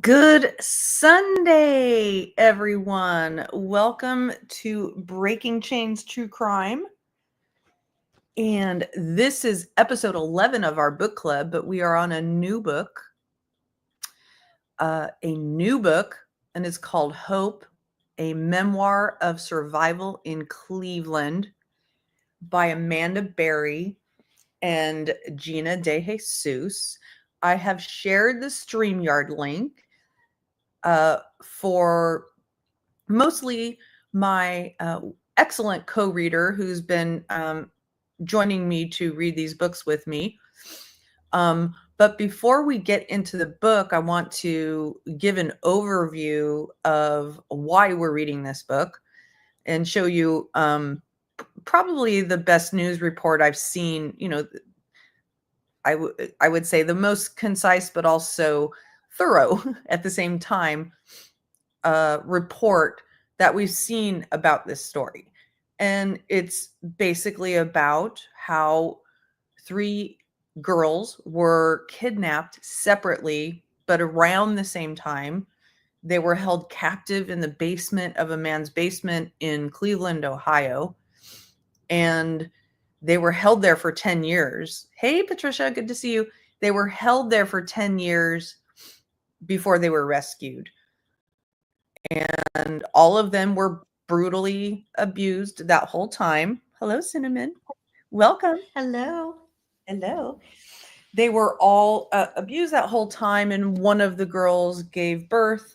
Good Sunday, everyone. Welcome to Breaking Chains True Crime. And this is episode 11 of our book club, but we are on a new book. And it's called Hope, a Memoir of Survival in Cleveland by Amanda Berry and Gina DeJesus. I have shared the StreamYard link for mostly my excellent co-reader who's been joining me to read these books with me. But before we get into the book, I want to give an overview of why we're reading this book and show you probably the best news report I've seen. I would say the most concise, but also thorough at the same time report that we've seen about this story. And it's basically about how 3 girls were kidnapped separately, but around the same time. They were held captive in the basement of a man's basement in Cleveland, Ohio. And they were held there for 10 years. Hey, Patricia, good to see you. They were held there for 10 years before they were rescued. And all of them were brutally abused that whole time. Hello, Cinnamon. Welcome. Hello. Hello. They were all abused that whole time, and one of the girls gave birth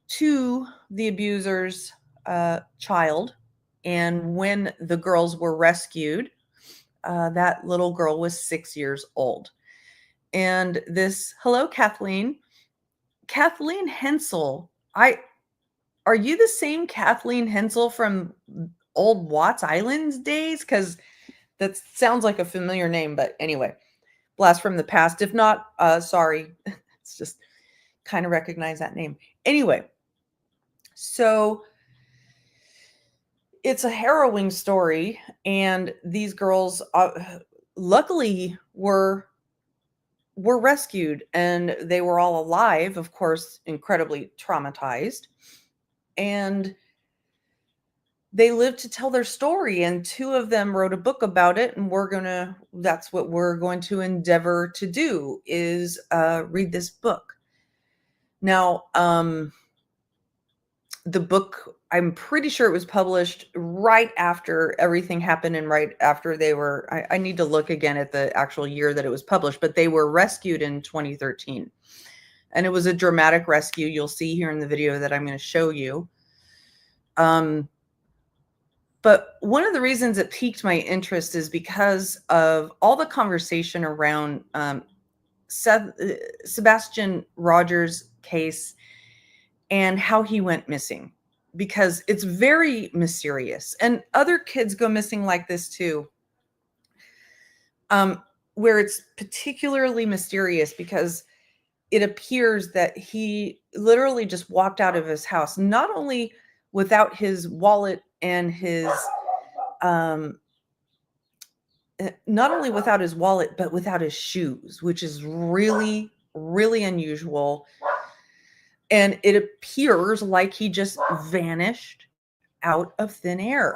to the abuser's child. And when the girls were rescued, that little girl was 6 years old. And hello, Kathleen Hensel. Are you the same Kathleen Hensel from old Watts Islands days? Because that sounds like a familiar name, but anyway, blast from the past. If not, sorry. It's just kind of recognize that name. Anyway, so it's a harrowing story, and these girls luckily were rescued, and they were all alive, of course, incredibly traumatized. And they lived to tell their story, and 2 of them wrote a book about it, and that's what we're going to endeavor to do, is read this book. Now, the book, I'm pretty sure it was published right after everything happened, and right after I need to look again at the actual year that it was published, but they were rescued in 2013. And it was a dramatic rescue. You'll see here in the video that I'm going to show you. But one of the reasons it piqued my interest is because of all the conversation around Sebastian Rogers' case and how he went missing, because it's very mysterious. And other kids go missing like this too, where it's particularly mysterious because it appears that he literally just walked out of his house, not only without his wallet and not only without his wallet, but without his shoes, which is really, really unusual. And it appears like he just vanished out of thin air.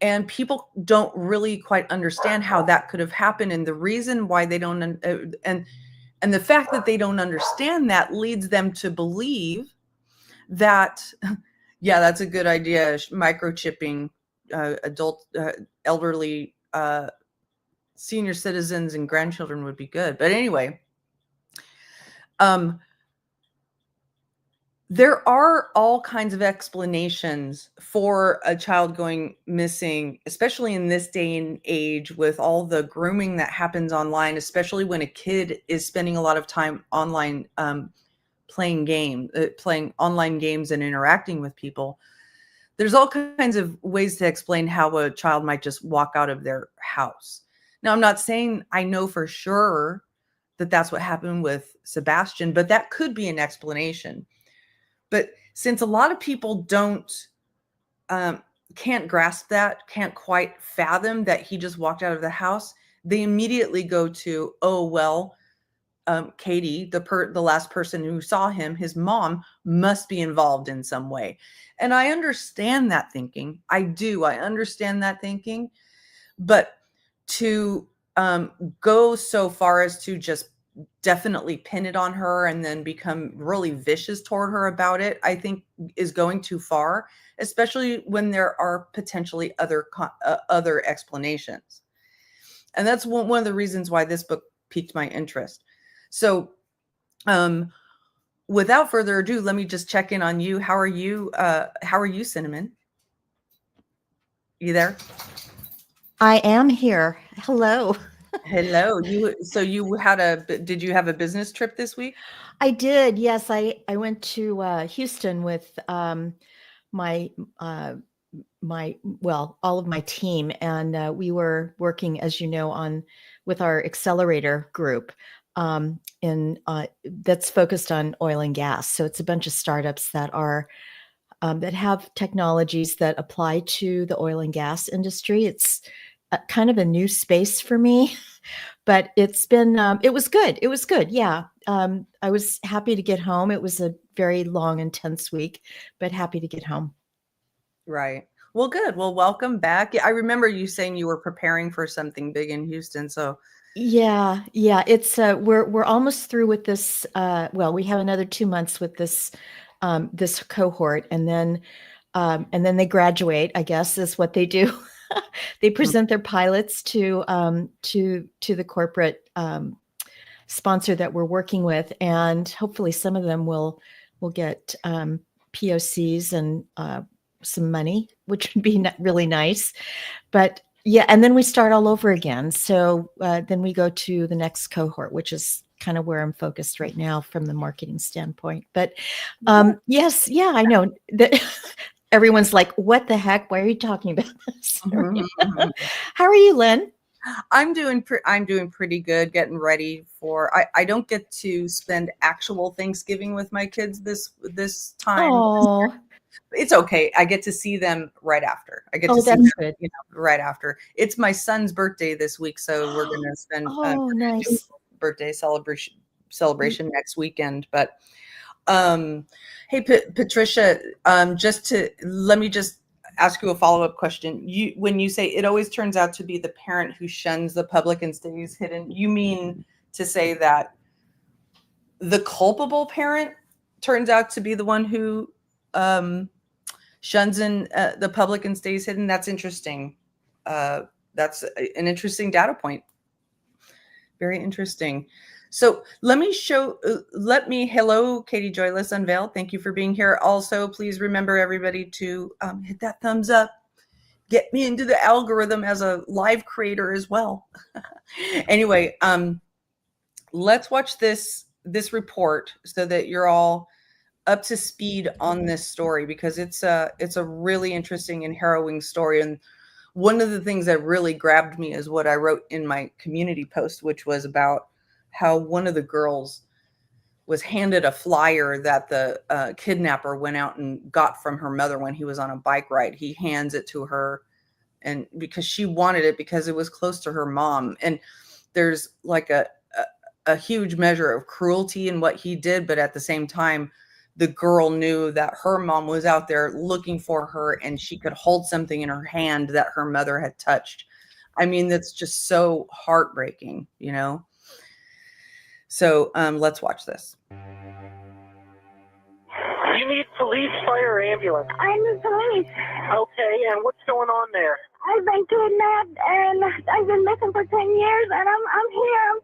And people don't really quite understand how that could have happened. And the reason why they don't, and the fact that they don't understand that leads them to believe that, yeah, that's a good idea. Microchipping adult, elderly, senior citizens and grandchildren would be good. But anyway, there are all kinds of explanations for a child going missing, especially in this day and age with all the grooming that happens online, especially when a kid is spending a lot of time online playing online games and interacting with people. There's all kinds of ways to explain how a child might just walk out of their house. Now, I'm not saying I know for sure that that's what happened with Sebastian, but that could be an explanation. But since a lot of people can't grasp that, can't quite fathom that he just walked out of the house, they immediately go to, oh, well, Katie, the last person who saw him, his mom must be involved in some way. And I understand that thinking. I do. I understand that thinking. But to go so far as to just definitely pin it on her and then become really vicious toward her about it, I think is going too far, especially when there are potentially other explanations. And that's one of the reasons why this book piqued my interest. So, without further ado, let me just check in on you. How are you? How are you, Cinnamon? You there? I am here. Hello. Hello. Did you have a business trip this week? I did. Yes, I went to Houston with my all of my team, and we were working, as you know, on with our accelerator group, in that's focused on oil and gas. So it's a bunch of startups that are that have technologies that apply to the oil and gas industry. It's kind of a new space for me, but it's been it was good. It was good. Yeah. I was happy to get home. It was a very long, intense week, but happy to get home. Right. Well, good. Well, welcome back. Yeah, I remember you saying you were preparing for something big in Houston. So, Yeah, it's we're almost through with this. Well, we have another 2 months with this cohort, and then they graduate. I guess is what they do. They present their pilots to the corporate sponsor that we're working with, and hopefully some of them will get POCs and some money, which would be really nice. But yeah, and then we start all over again. So then we go to the next cohort, which is kind of where I'm focused right now from the marketing standpoint. But yes, yeah, I know that everyone's like, "What the heck? Why are you talking about this?" How are you, Lynn? I'm doing pretty good, getting ready for I don't get to spend actual Thanksgiving with my kids this time. Oh, It's okay. I get to see them right after. I get to oh, see that's them, good. right after. It's my son's birthday this week, so we're gonna spend Oh, do nice. a birthday celebration next weekend. But hey, Patricia, let me just ask you a follow-up question. When you say it always turns out to be the parent who shuns the public and stays hidden, you mean to say that the culpable parent turns out to be the one who shuns in the public and stays hidden? That's interesting. That's an interesting data point. Very interesting. So hello, Katie Joy, let's unveil. Thank you for being here. Also, please remember everybody to hit that thumbs up. Get me into the algorithm as a live creator as well. Anyway, let's watch this report so that you're all up to speed on this story, because it's a really interesting and harrowing story. And one of the things that really grabbed me is what I wrote in my community post, which was about how one of the girls was handed a flyer that the kidnapper went out and got from her mother when he was on a bike ride. He hands it to her, and because she wanted it because it was close to her mom. And there's like a huge measure of cruelty in what he did, but at the same time, the girl knew that her mom was out there looking for her, and she could hold something in her hand that her mother had touched. I mean, that's just so heartbreaking, you know? So let's watch this. You need police, fire, ambulance. I'm the police. Okay, and what's going on there? I've been kidnapped and I've been missing for 10 years, and I'm here.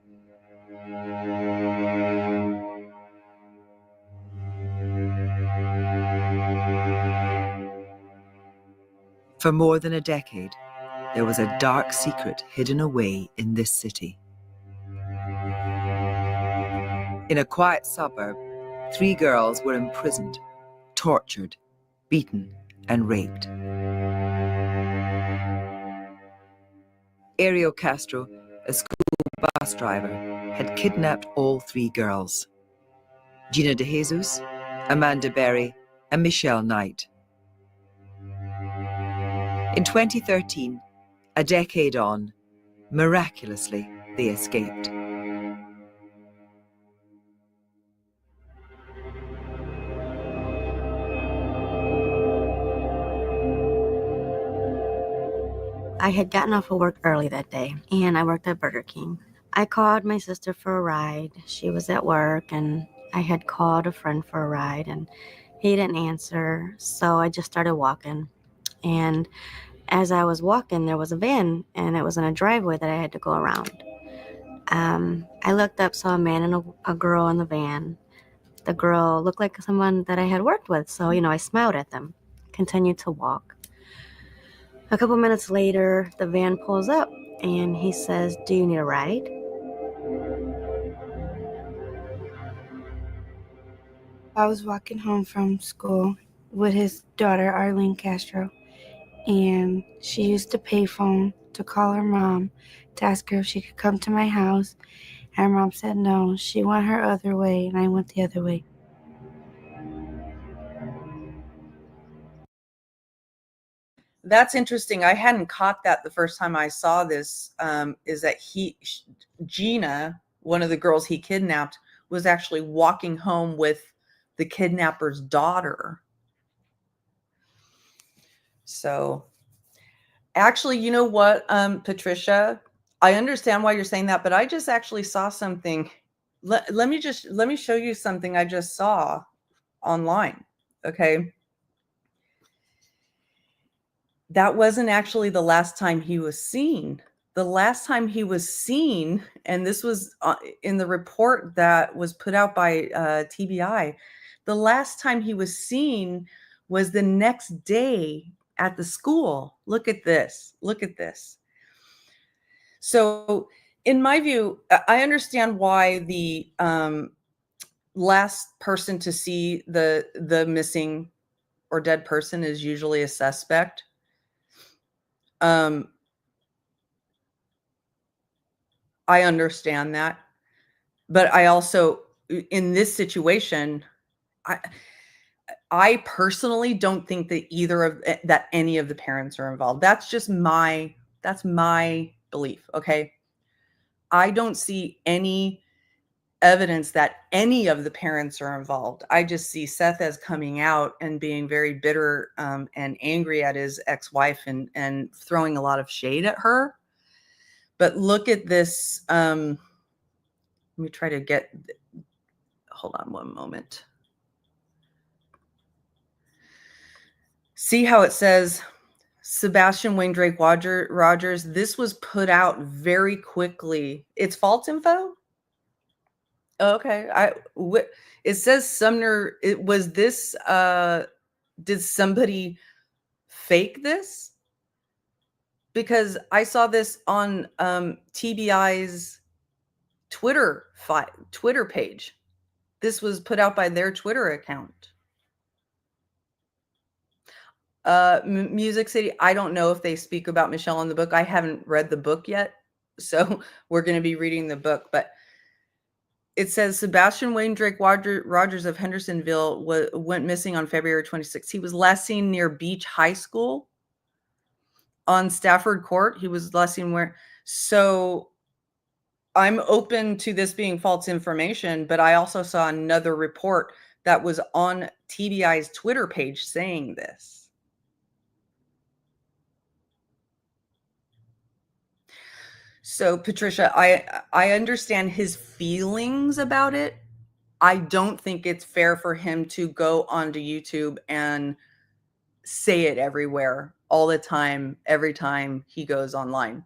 For more than a decade, there was a dark secret hidden away in this city. In a quiet suburb, 3 girls were imprisoned, tortured, beaten, and raped. Ariel Castro, a school bus driver, had kidnapped all 3 girls: Gina DeJesus, Amanda Berry, and Michelle Knight. In 2013, a decade on, miraculously, they escaped. I had gotten off of work early that day, and I worked at Burger King. I called my sister for a ride. She was at work, and I had called a friend for a ride, and he didn't answer, so I just started walking. And as I was walking, there was a van, and it was in a driveway that I had to go around. I looked up, saw a man and a girl in the van. The girl looked like someone that I had worked with, so, I smiled at them, continued to walk. A couple minutes later, the van pulls up, and he says, "Do you need a ride?" I was walking home from school with his daughter, Arlene Castro, and she used the payphone to call her mom to ask her if she could come to my house. And her mom said no. She went her other way, and I went the other way. That's interesting. I hadn't caught that the first time I saw this. Is that Gina, one of the girls he kidnapped, was actually walking home with the kidnapper's daughter. So, actually, you know what, Patricia, I understand why you're saying that, but I just actually saw something. Let me show you something I just saw online. Okay. That wasn't actually the last time he was seen. The last time he was seen, and this was in the report that was put out by TBI, the last time he was seen was the next day at the school. Look at this. Look at this. So, in my view, I understand why the last person to see the missing or dead person is usually a suspect. I understand that, but I also, in this situation, I personally don't think that any of the parents are involved. That's my belief. Okay. I don't see any evidence that any of the parents are involved. I just see Seth as coming out and being very bitter and angry at his ex-wife and throwing a lot of shade at her. But look at this. Let me try to hold on one moment. See how it says Sebastian Wayne Drake Rogers. This was put out very quickly. It's false info. Okay. It says Sumner. It was this. Did somebody fake this? Because I saw this on TBI's Twitter page. This was put out by their Twitter account. Music City. I don't know if they speak about Michelle in the book. I haven't read the book yet, so we're going to be reading the book. But it says Sebastian Wayne Drake Rogers of Hendersonville went missing on February 26th. He was last seen near Beach High School on Stafford Court. He was last seen where. So I'm open to this being false information, but I also saw another report that was on TBI's Twitter page saying this. So, Patricia, I understand his feelings about it. I don't think it's fair for him to go onto YouTube and say it everywhere, all the time, every time he goes online.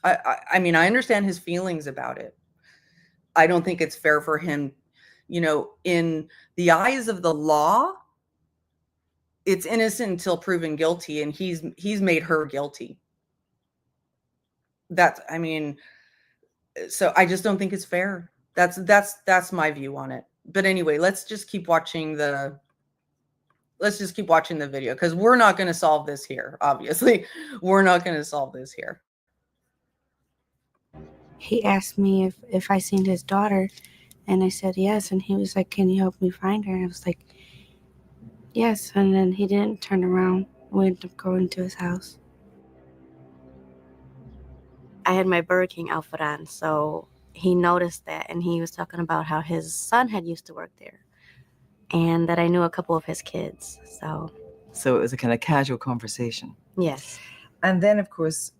I mean, I understand his feelings about it. I don't think it's fair for him, in the eyes of the law, it's innocent until proven guilty, and he's made her guilty. So I just don't think it's fair. That's my view on it. But anyway, let's just keep watching the video, because we're not going to solve this here. Obviously, we're not going to solve this here. He asked me if I seen his daughter, and I said yes. And he was like, "Can you help me find her?" And I was like, yes. And then he didn't turn around. We ended up going to his house. I had my Burger King outfit on, so he noticed that, and he was talking about how his son had used to work there and that I knew a couple of his kids. So it was a kind of casual conversation. Yes. And then, of course,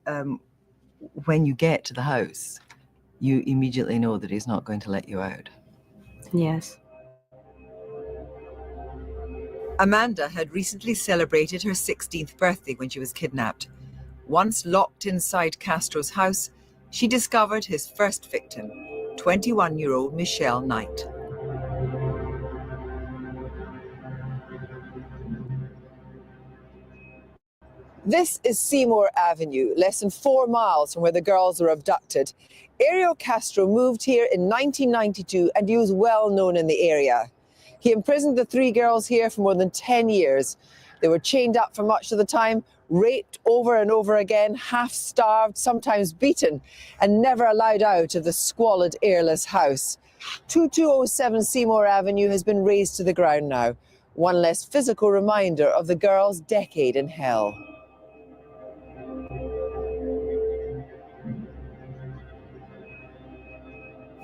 when you get to the house, you immediately know that he's not going to let you out. Yes. Amanda had recently celebrated her 16th birthday when she was kidnapped. Once locked inside Castro's house, she discovered his first victim, 21-year-old Michelle Knight. This is Seymour Avenue, less than 4 miles from where the girls were abducted. Ariel Castro moved here in 1992 and he was well known in the area. He imprisoned the 3 girls here for more than 10 years. They were chained up for much of the time, raped over and over again, half-starved, sometimes beaten, and never allowed out of the squalid, airless house. 2207 Seymour Avenue has been razed to the ground now. One less physical reminder of the girls' decade in hell.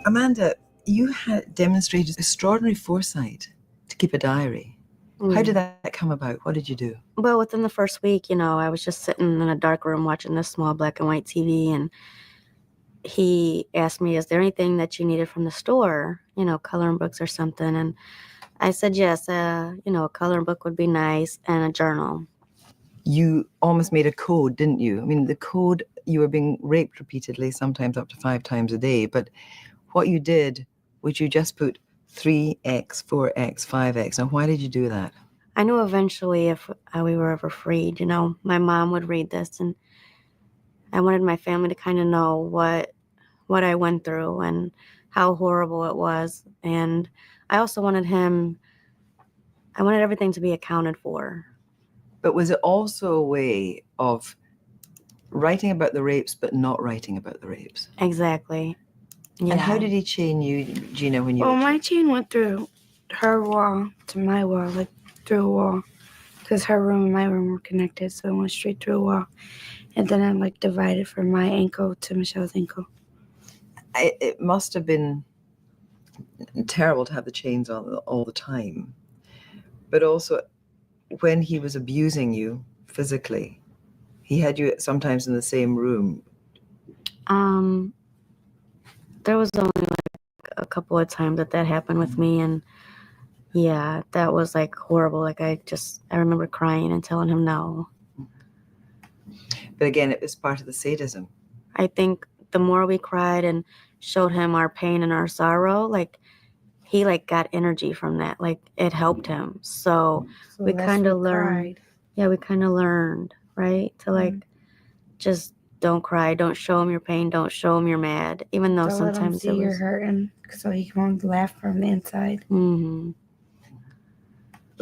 Amanda, you had demonstrated extraordinary foresight to keep a diary. How did that come about? What did you do? Well, within the first week, I was just sitting in a dark room watching this small black and white TV, and he asked me, is there anything that you needed from the store, coloring books or something? And I said yes, a coloring book would be nice, and a journal. You almost made a code, didn't you? I mean, the code, you were being raped repeatedly, sometimes up to 5 times a day, but what you did was you just put 3x, 4x, 5x. Now, why did you do that? I knew eventually if we were ever freed, my mom would read this, and I wanted my family to kind of know what I went through and how horrible it was. And I also wanted everything to be accounted for. But was it also a way of writing about the rapes, but not writing about the rapes? Exactly. Yeah. And how did he chain you, Gina, when you Well, my chain went through her wall to my wall, like through a wall, because her room and my room were connected, so it went straight through a wall. And then I'm divided from my ankle to Michelle's ankle. It must have been terrible to have the chains on all the time. But also, when he was abusing you physically, he had you sometimes in the same room. There was only a couple of times that happened with me, and yeah, that was horrible. I remember crying and telling him no. But again, it was part of the sadism. I think the more we cried and showed him our pain and our sorrow, he got energy from that. It helped him. So we kind of learned. Yeah, we kind of learned, right? To just don't cry, don't show him your pain, don't show him you're mad, even though Don't let him sometimes see you're hurting, so he won't laugh from the inside. Mm-hmm.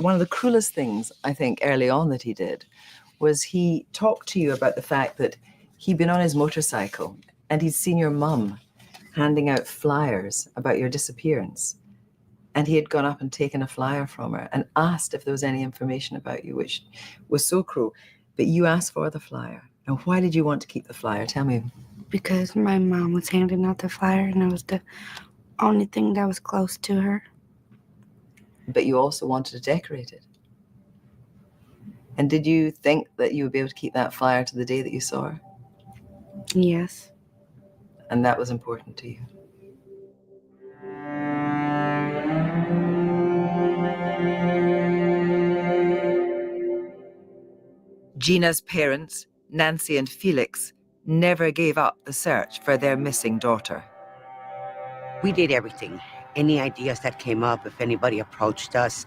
One of the cruelest things, I think, early on that he did was he talked to you about the fact that he'd been on his motorcycle and he'd seen your mum handing out flyers about your disappearance. And he had gone up and taken a flyer from her and asked if there was any information about you, which was so cruel. But you asked for the flyer. Now, why did you want to keep the flyer? Tell me. Because my mom was handing out the flyer, and it was the only thing that was close to her. But you also wanted to decorate it. And did you think that you would be able to keep that flyer to the day that you saw her? Yes. And that was important to you. Gina's parents, Nancy and Felix, never gave up the search for their missing daughter. We did everything. Any ideas that came up, if anybody approached us,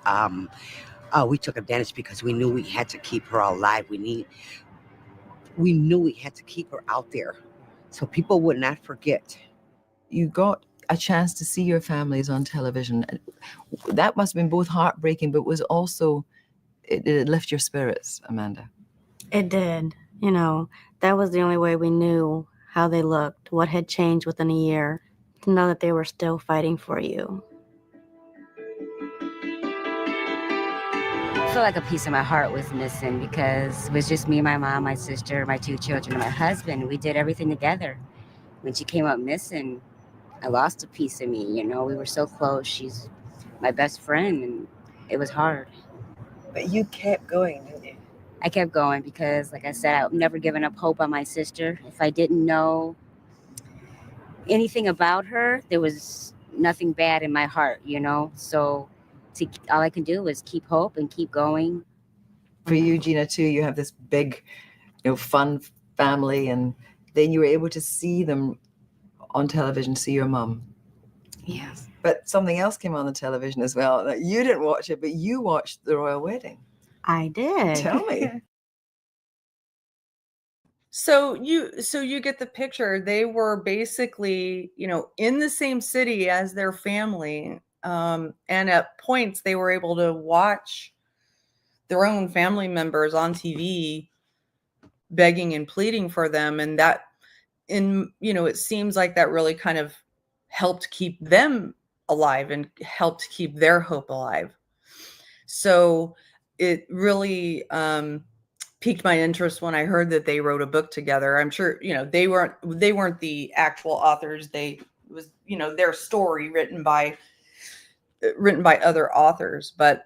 we took advantage because we knew we had to keep her alive. We knew we had to keep her out there so people would not forget. You got a chance to see your families on television. That must have been both heartbreaking, but was also, it lift your spirits, Amanda. It did. That was the only way we knew how they looked, what had changed within a year, to know that they were still fighting for you. I feel like a piece of my heart was missing because it was just me, my mom, my sister, my 2 children, and my husband. We did everything together. When she came up missing, I lost a piece of me. We were so close. She's my best friend, and it was hard. But you kept going, didn't you? I kept going because, like I said, I've never given up hope on my sister. If I didn't know anything about her, there was nothing bad in my heart, you know? So all I can do is keep hope and keep going. For you, Gina, too, you have this big, fun family, and then you were able to see them on television, see your mum. Yes. But something else came on the television as well. You didn't watch it, but you watched the royal wedding. I did. Tell me. So you get the picture. They were basically, in the same city as their family. And at points they were able to watch their own family members on TV begging and pleading for them. And that it seems like that really kind of helped keep them alive and helped keep their hope alive. So it really piqued my interest when I heard that they wrote a book together. I'm sure, they weren't the actual authors. It was, their story written by other authors. But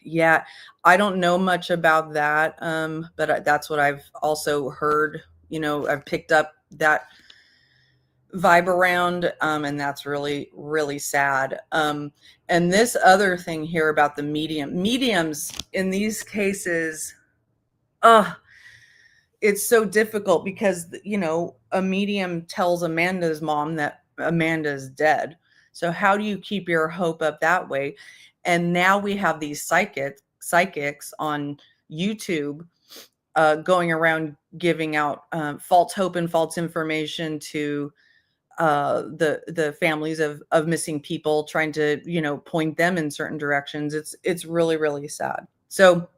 yeah, I don't know much about that. But that's what I've also heard. I've picked up that vibe around, and that's really, really sad. And this other thing here about the mediums in these cases, it's so difficult because, a medium tells Amanda's mom that Amanda's dead. So how do you keep your hope up that way? And now we have these psychics on YouTube going around giving out false hope and false information to the families of missing people, trying to point them in certain directions. It's really, really sad. So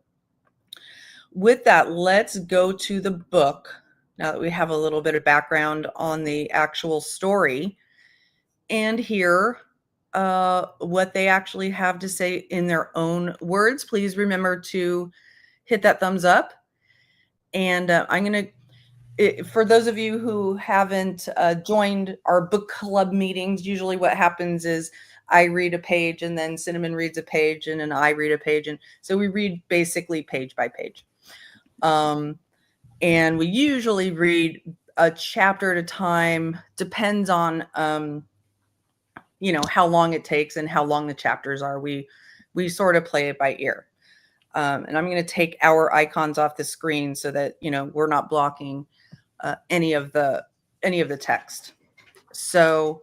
with that, let's go to the book now that we have a little bit of background on the actual story and hear what they actually have to say in their own words. Please remember to hit that thumbs up. And I'm going to, for those of you who haven't joined our book club meetings, usually what happens is I read a page and then Cinnamon reads a page and then I read a page. And so we read basically page by page. And we usually read a chapter at a time, depends on, how long it takes and how long the chapters are. We sort of play it by ear. And I'm going to take our icons off the screen so that, we're not blocking any of the text. So,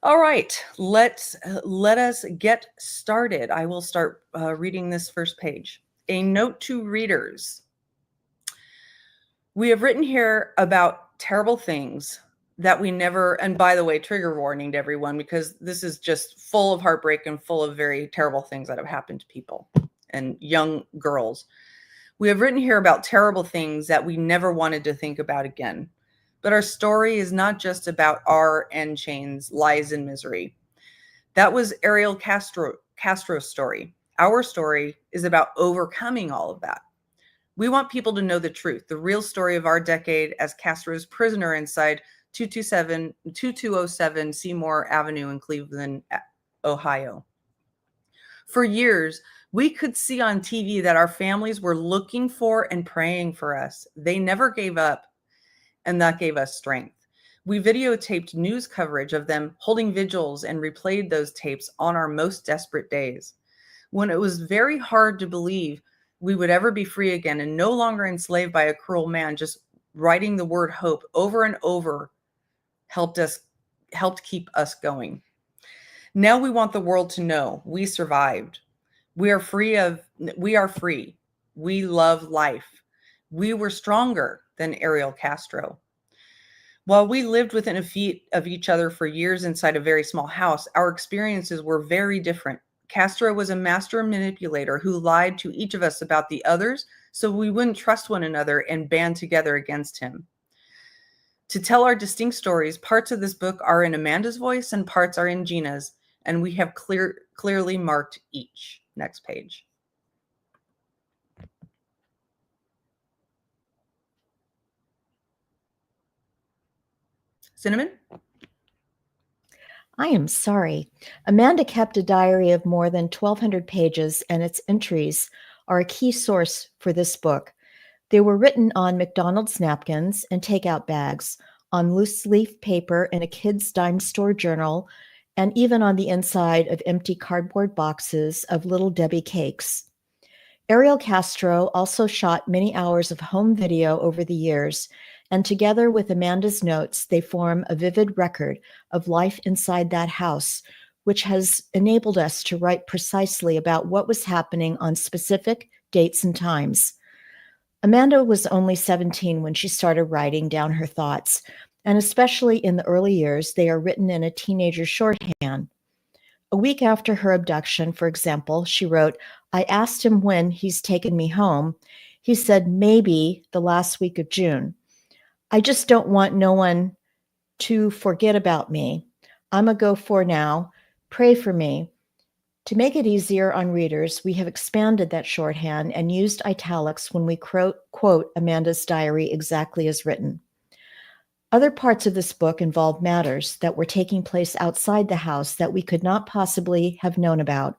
all right, let us get started. I will start reading this first page. A note to readers. We have written here about terrible things that we never, and by the way, trigger warning to everyone, because this is just full of heartbreak and full of very terrible things that have happened to people and young girls. We have written here about terrible things that we never wanted to think about again. But our story is not just about our end chains, lies, and misery. That was Ariel Castro's story. Our story is about overcoming all of that. We want people to know the truth, the real story of our decade as Castro's prisoner inside 2207 Seymour Avenue in Cleveland, Ohio. For years, we could see on TV that our families were looking for and praying for us. They never gave up, and that gave us strength. We videotaped news coverage of them holding vigils and replayed those tapes on our most desperate days. When it was very hard to believe we would ever be free again and no longer enslaved by a cruel man, just writing the word hope over and over helped keep us going. Now we want the world to know we survived. We are free. We love life. We were stronger than Ariel Castro. While we lived within a feet of each other for years inside a very small house, our experiences were very different. Castro was a master manipulator who lied to each of us about the others so we wouldn't trust one another and band together against him. To tell our distinct stories, parts of this book are in Amanda's voice and parts are in Gina's, and we have clearly marked each. Next page. Cinnamon? I am sorry. Amanda kept a diary of more than 1,200 pages, and its entries are a key source for this book. They were written on McDonald's napkins and takeout bags, on loose leaf paper in a kid's dime store journal, and even on the inside of empty cardboard boxes of Little Debbie cakes. Ariel Castro also shot many hours of home video over the years, and together with Amanda's notes, they form a vivid record of life inside that house, which has enabled us to write precisely about what was happening on specific dates and times. Amanda was only 17 when she started writing down her thoughts, and especially in the early years, they are written in a teenager's shorthand. A week after her abduction, for example, she wrote, "I asked him when he's taken me home. He said maybe the last week of June. I just don't want no one to forget about me. I'm a go for now. Pray for me." To make it easier on readers, we have expanded that shorthand and used italics when we quote Amanda's diary exactly as written. Other parts of this book involve matters that were taking place outside the house that we could not possibly have known about.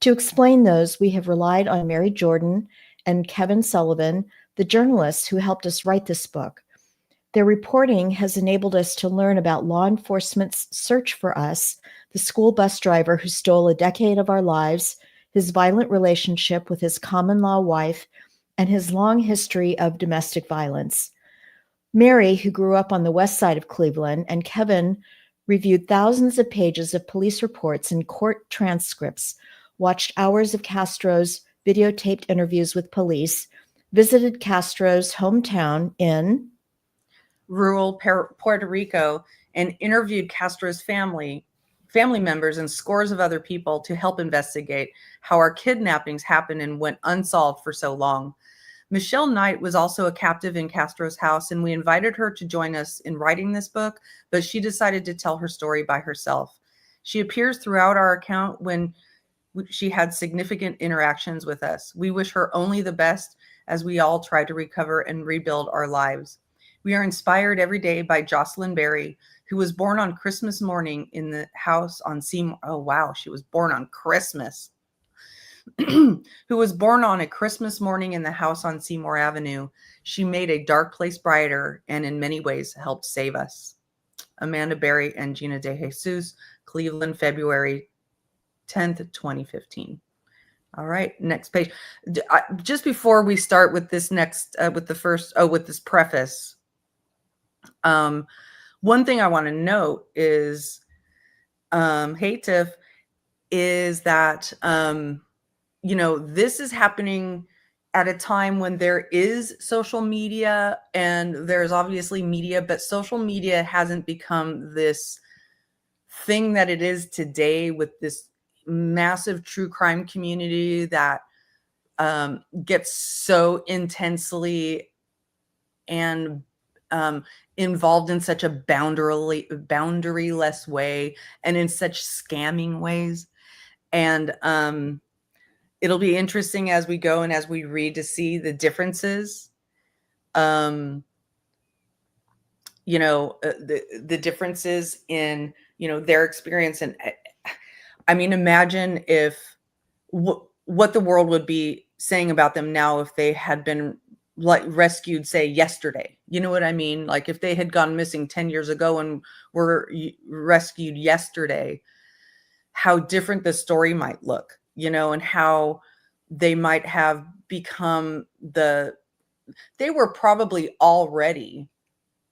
To explain those, we have relied on Mary Jordan and Kevin Sullivan, the journalists who helped us write this book. Their reporting has enabled us to learn about law enforcement's search for us, the school bus driver who stole a decade of our lives, his violent relationship with his common-law wife, and his long history of domestic violence. Mary, who grew up on the west side of Cleveland, and Kevin reviewed thousands of pages of police reports and court transcripts, watched hours of Castro's videotaped interviews with police, visited Castro's hometown in rural Puerto Rico, and interviewed Castro's family members and scores of other people to help investigate how our kidnappings happened and went unsolved for so long. Michelle Knight was also a captive in Castro's house, and we invited her to join us in writing this book, but she decided to tell her story by herself. She appears throughout our account when she had significant interactions with us. We wish her only the best as we all try to recover and rebuild our lives. We are inspired every day by Jocelyn Berry, who was born on Christmas morning in the house on Seymour. Oh, wow. She was born on Christmas. Who was born on a Christmas morning in the house on Seymour Avenue. She made a dark place brighter and in many ways helped save us. Amanda Berry and Gina DeJesus, Cleveland, February 10th, 2015. All right, next page. Just before we start with this next, with this preface, one thing I want to note is, hey Tiff, is that, this is happening at a time when there is social media and there's obviously media, but social media hasn't become this thing that it is today with this massive true crime community that gets so intensely and involved in such a boundaryless way and in such scamming ways. And it'll be interesting as we go and as we read to see the differences. The differences in, their experience. And I mean, imagine if what the world would be saying about them now if they had been rescued, say, yesterday. You know what I mean? Like if they had gone missing 10 years ago and were rescued yesterday, how different the story might look, and how they might have become they were probably already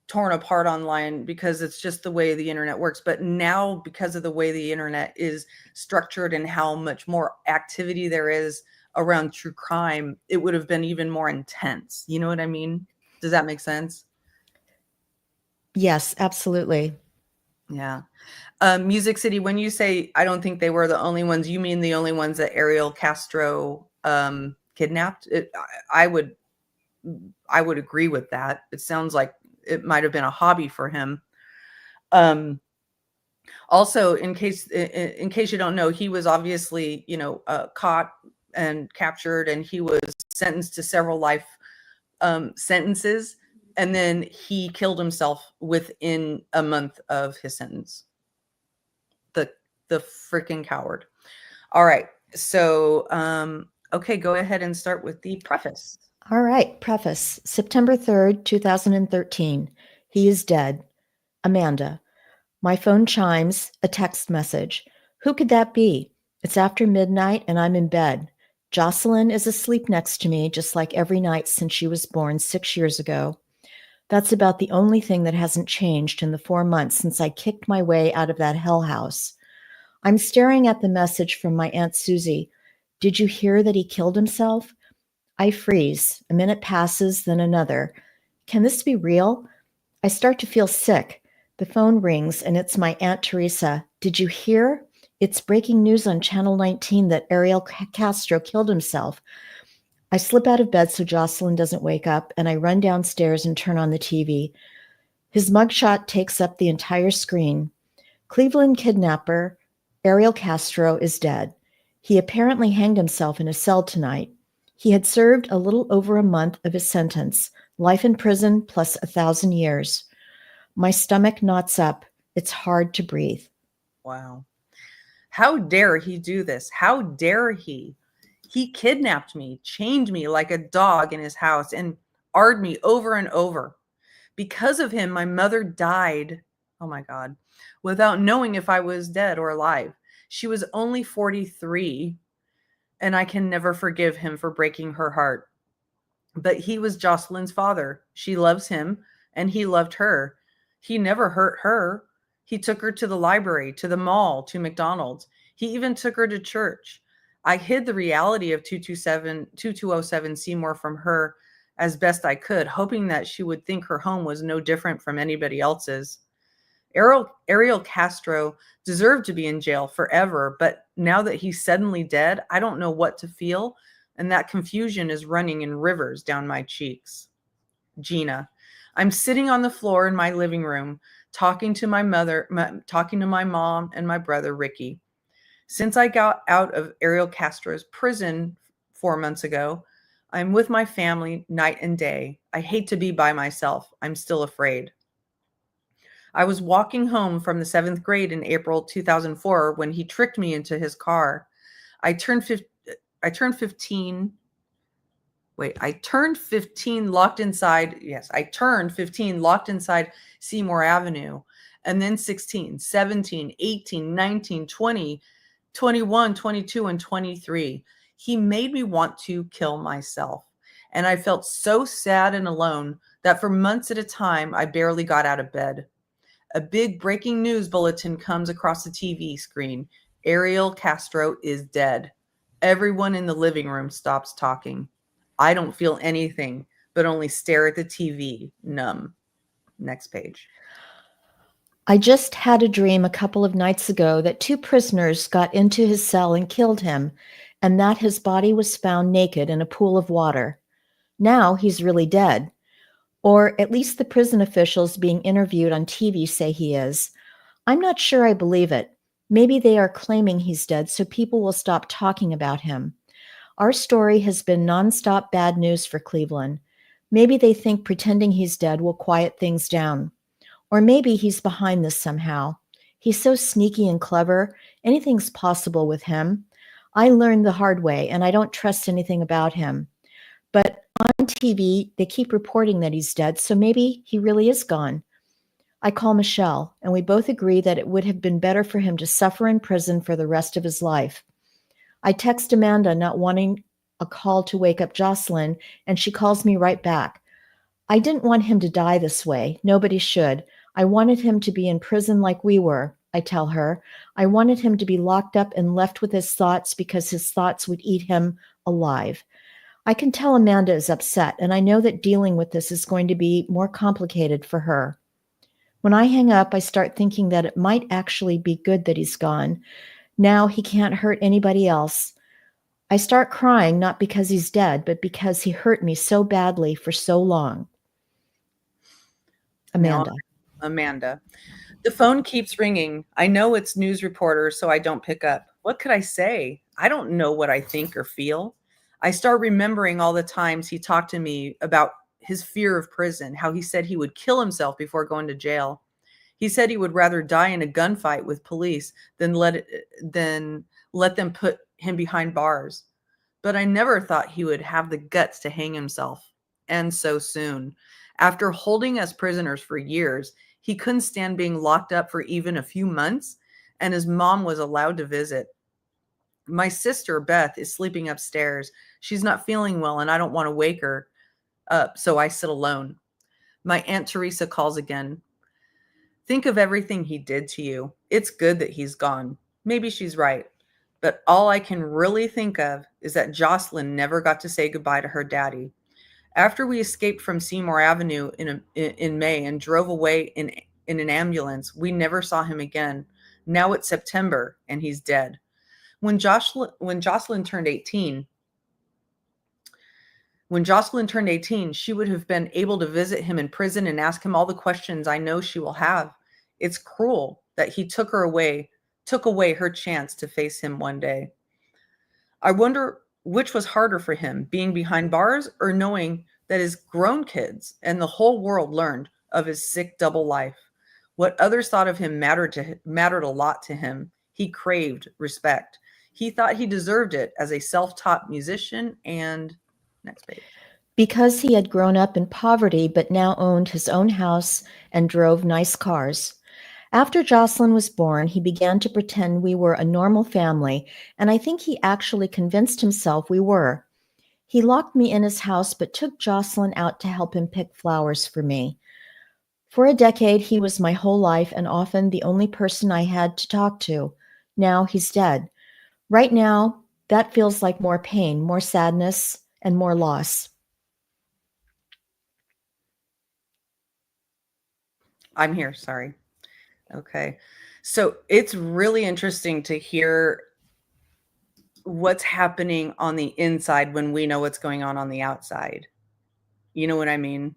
torn apart online because it's just the way the internet works. But now, because of the way the internet is structured and how much more activity there is around true crime, it would have been even more intense. You know what I mean? Does that make sense? Yes, absolutely. Yeah. Music City, when you say, I don't think they were the only ones, you mean the only ones that Ariel Castro kidnapped? I would agree with that. It sounds like it might have been a hobby for him. Also, in case you don't know, he was obviously, caught and captured, and he was sentenced to several life sentences, and then he killed himself within a month of his sentence. The freaking coward. All right. So, Okay, go ahead and start with the preface. All right, preface. September 3rd, 2013. He is dead. Amanda. My phone chimes, a text message. Who could that be? It's after midnight and I'm in bed. Jocelyn is asleep next to me, just like every night since she was born 6 years ago. That's about the only thing that hasn't changed in the 4 months since I kicked my way out of that hell house. I'm staring at the message from my Aunt Susie. Did you hear that he killed himself? I freeze. A minute passes, then another. Can this be real? I start to feel sick. The phone rings, and it's my Aunt Teresa. Did you hear? It's breaking news on Channel 19 that Ariel Castro killed himself. I slip out of bed so Jocelyn doesn't wake up, and I run downstairs and turn on the TV. His mugshot takes up the entire screen. Cleveland kidnapper Ariel Castro is dead. He apparently hanged himself in a cell tonight. He had served a little over a month of his sentence, life in prison plus 1,000 years. My stomach knots up. It's hard to breathe. Wow. How dare he do this? How dare he? He kidnapped me, chained me like a dog in his house, and arred me over and over. Because of him, my mother died, oh my God, without knowing if I was dead or alive. She was only 43, and I can never forgive him for breaking her heart. But he was Jocelyn's father. She loves him, and he loved her. He never hurt her. He took her to the library, to the mall, to McDonald's. He even took her to church. I hid the reality of 2207 Seymour from her as best I could, hoping that she would think her home was no different from anybody else's. Ariel Castro deserved to be in jail forever, but now that he's suddenly dead, I don't know what to feel, and that confusion is running in rivers down my cheeks. Gina. I'm sitting on the floor in my living room, talking to my mom and my brother, Ricky. Since I got out of Ariel Castro's prison 4 months ago, I'm with my family night and day. I hate to be by myself. I'm still afraid. I was walking home from the 7th grade in April 2004 when he tricked me into his car. I turned 15 I turned 15 locked inside. Yes, I turned 15 locked inside Seymour Avenue. And then 16, 17, 18, 19, 20, 21, 22, and 23. He made me want to kill myself. And I felt so sad and alone that for months at a time, I barely got out of bed. A big breaking news bulletin comes across the TV screen. Ariel Castro is dead. Everyone in the living room stops talking. I don't feel anything, but only stare at the TV, numb. Next page. I just had a dream a couple of nights ago that 2 prisoners got into his cell and killed him, and that his body was found naked in a pool of water. Now he's really dead. Or at least the prison officials being interviewed on TV say he is. I'm not sure I believe it. Maybe they are claiming he's dead so people will stop talking about him. Our story has been nonstop bad news for Cleveland. Maybe they think pretending he's dead will quiet things down. Or maybe he's behind this somehow. He's so sneaky and clever. Anything's possible with him. I learned the hard way, and I don't trust anything about him. But on TV, they keep reporting that he's dead, so maybe he really is gone. I call Michelle, and we both agree that it would have been better for him to suffer in prison for the rest of his life. I text Amanda, not wanting a call to wake up Jocelyn, and she calls me right back. I didn't want him to die this way. Nobody should. I wanted him to be in prison like we were, I tell her. I wanted him to be locked up and left with his thoughts because his thoughts would eat him alive. I can tell Amanda is upset, and I know that dealing with this is going to be more complicated for her. When I hang up, I start thinking that it might actually be good that he's gone. Now he can't hurt anybody else. I start crying, not because he's dead, but because he hurt me so badly for so long. Amanda. Now, Amanda. The phone keeps ringing. I know it's news reporters, so I don't pick up. What could I say? I don't know what I think or feel. I start remembering all the times he talked to me about his fear of prison, how he said he would kill himself before going to jail. He said he would rather die in a gunfight with police than let them put him behind bars. but I never thought he would have the guts to hang himself, and so soon. After holding us prisoners for years, he couldn't stand being locked up for even a few months, and his mom was allowed to visit. My sister, Beth, is sleeping upstairs. She's not feeling well, and I don't want to wake her up, so I sit alone. My Aunt Teresa calls again. Think of everything he did to you. It's good that he's gone. Maybe she's right. But all I can really think of is that Jocelyn never got to say goodbye to her daddy. After we escaped from Seymour Avenue in May and drove away in an ambulance, we never saw him again. Now it's September and he's dead. When Jocelyn turned 18, she would have been able to visit him in prison and ask him all the questions I know she will have. It's cruel that he took away her chance to face him one day. I wonder which was harder for him, being behind bars or knowing that his grown kids and the whole world learned of his sick double life. What others thought of him mattered a lot to him. He craved respect. He thought he deserved it as a self-taught musician and next page. Because he had grown up in poverty but now owned his own house and drove nice cars. After Jocelyn was born, he began to pretend we were a normal family, and I think he actually convinced himself we were. He locked me in his house but took Jocelyn out to help him pick flowers for me. For a decade, he was my whole life and often the only person I had to talk to. Now he's dead. Right now, that feels like more pain, more sadness, and more loss. I'm here, sorry. Okay. So it's really interesting to hear what's happening on the inside when we know what's going on the outside. You know what I mean?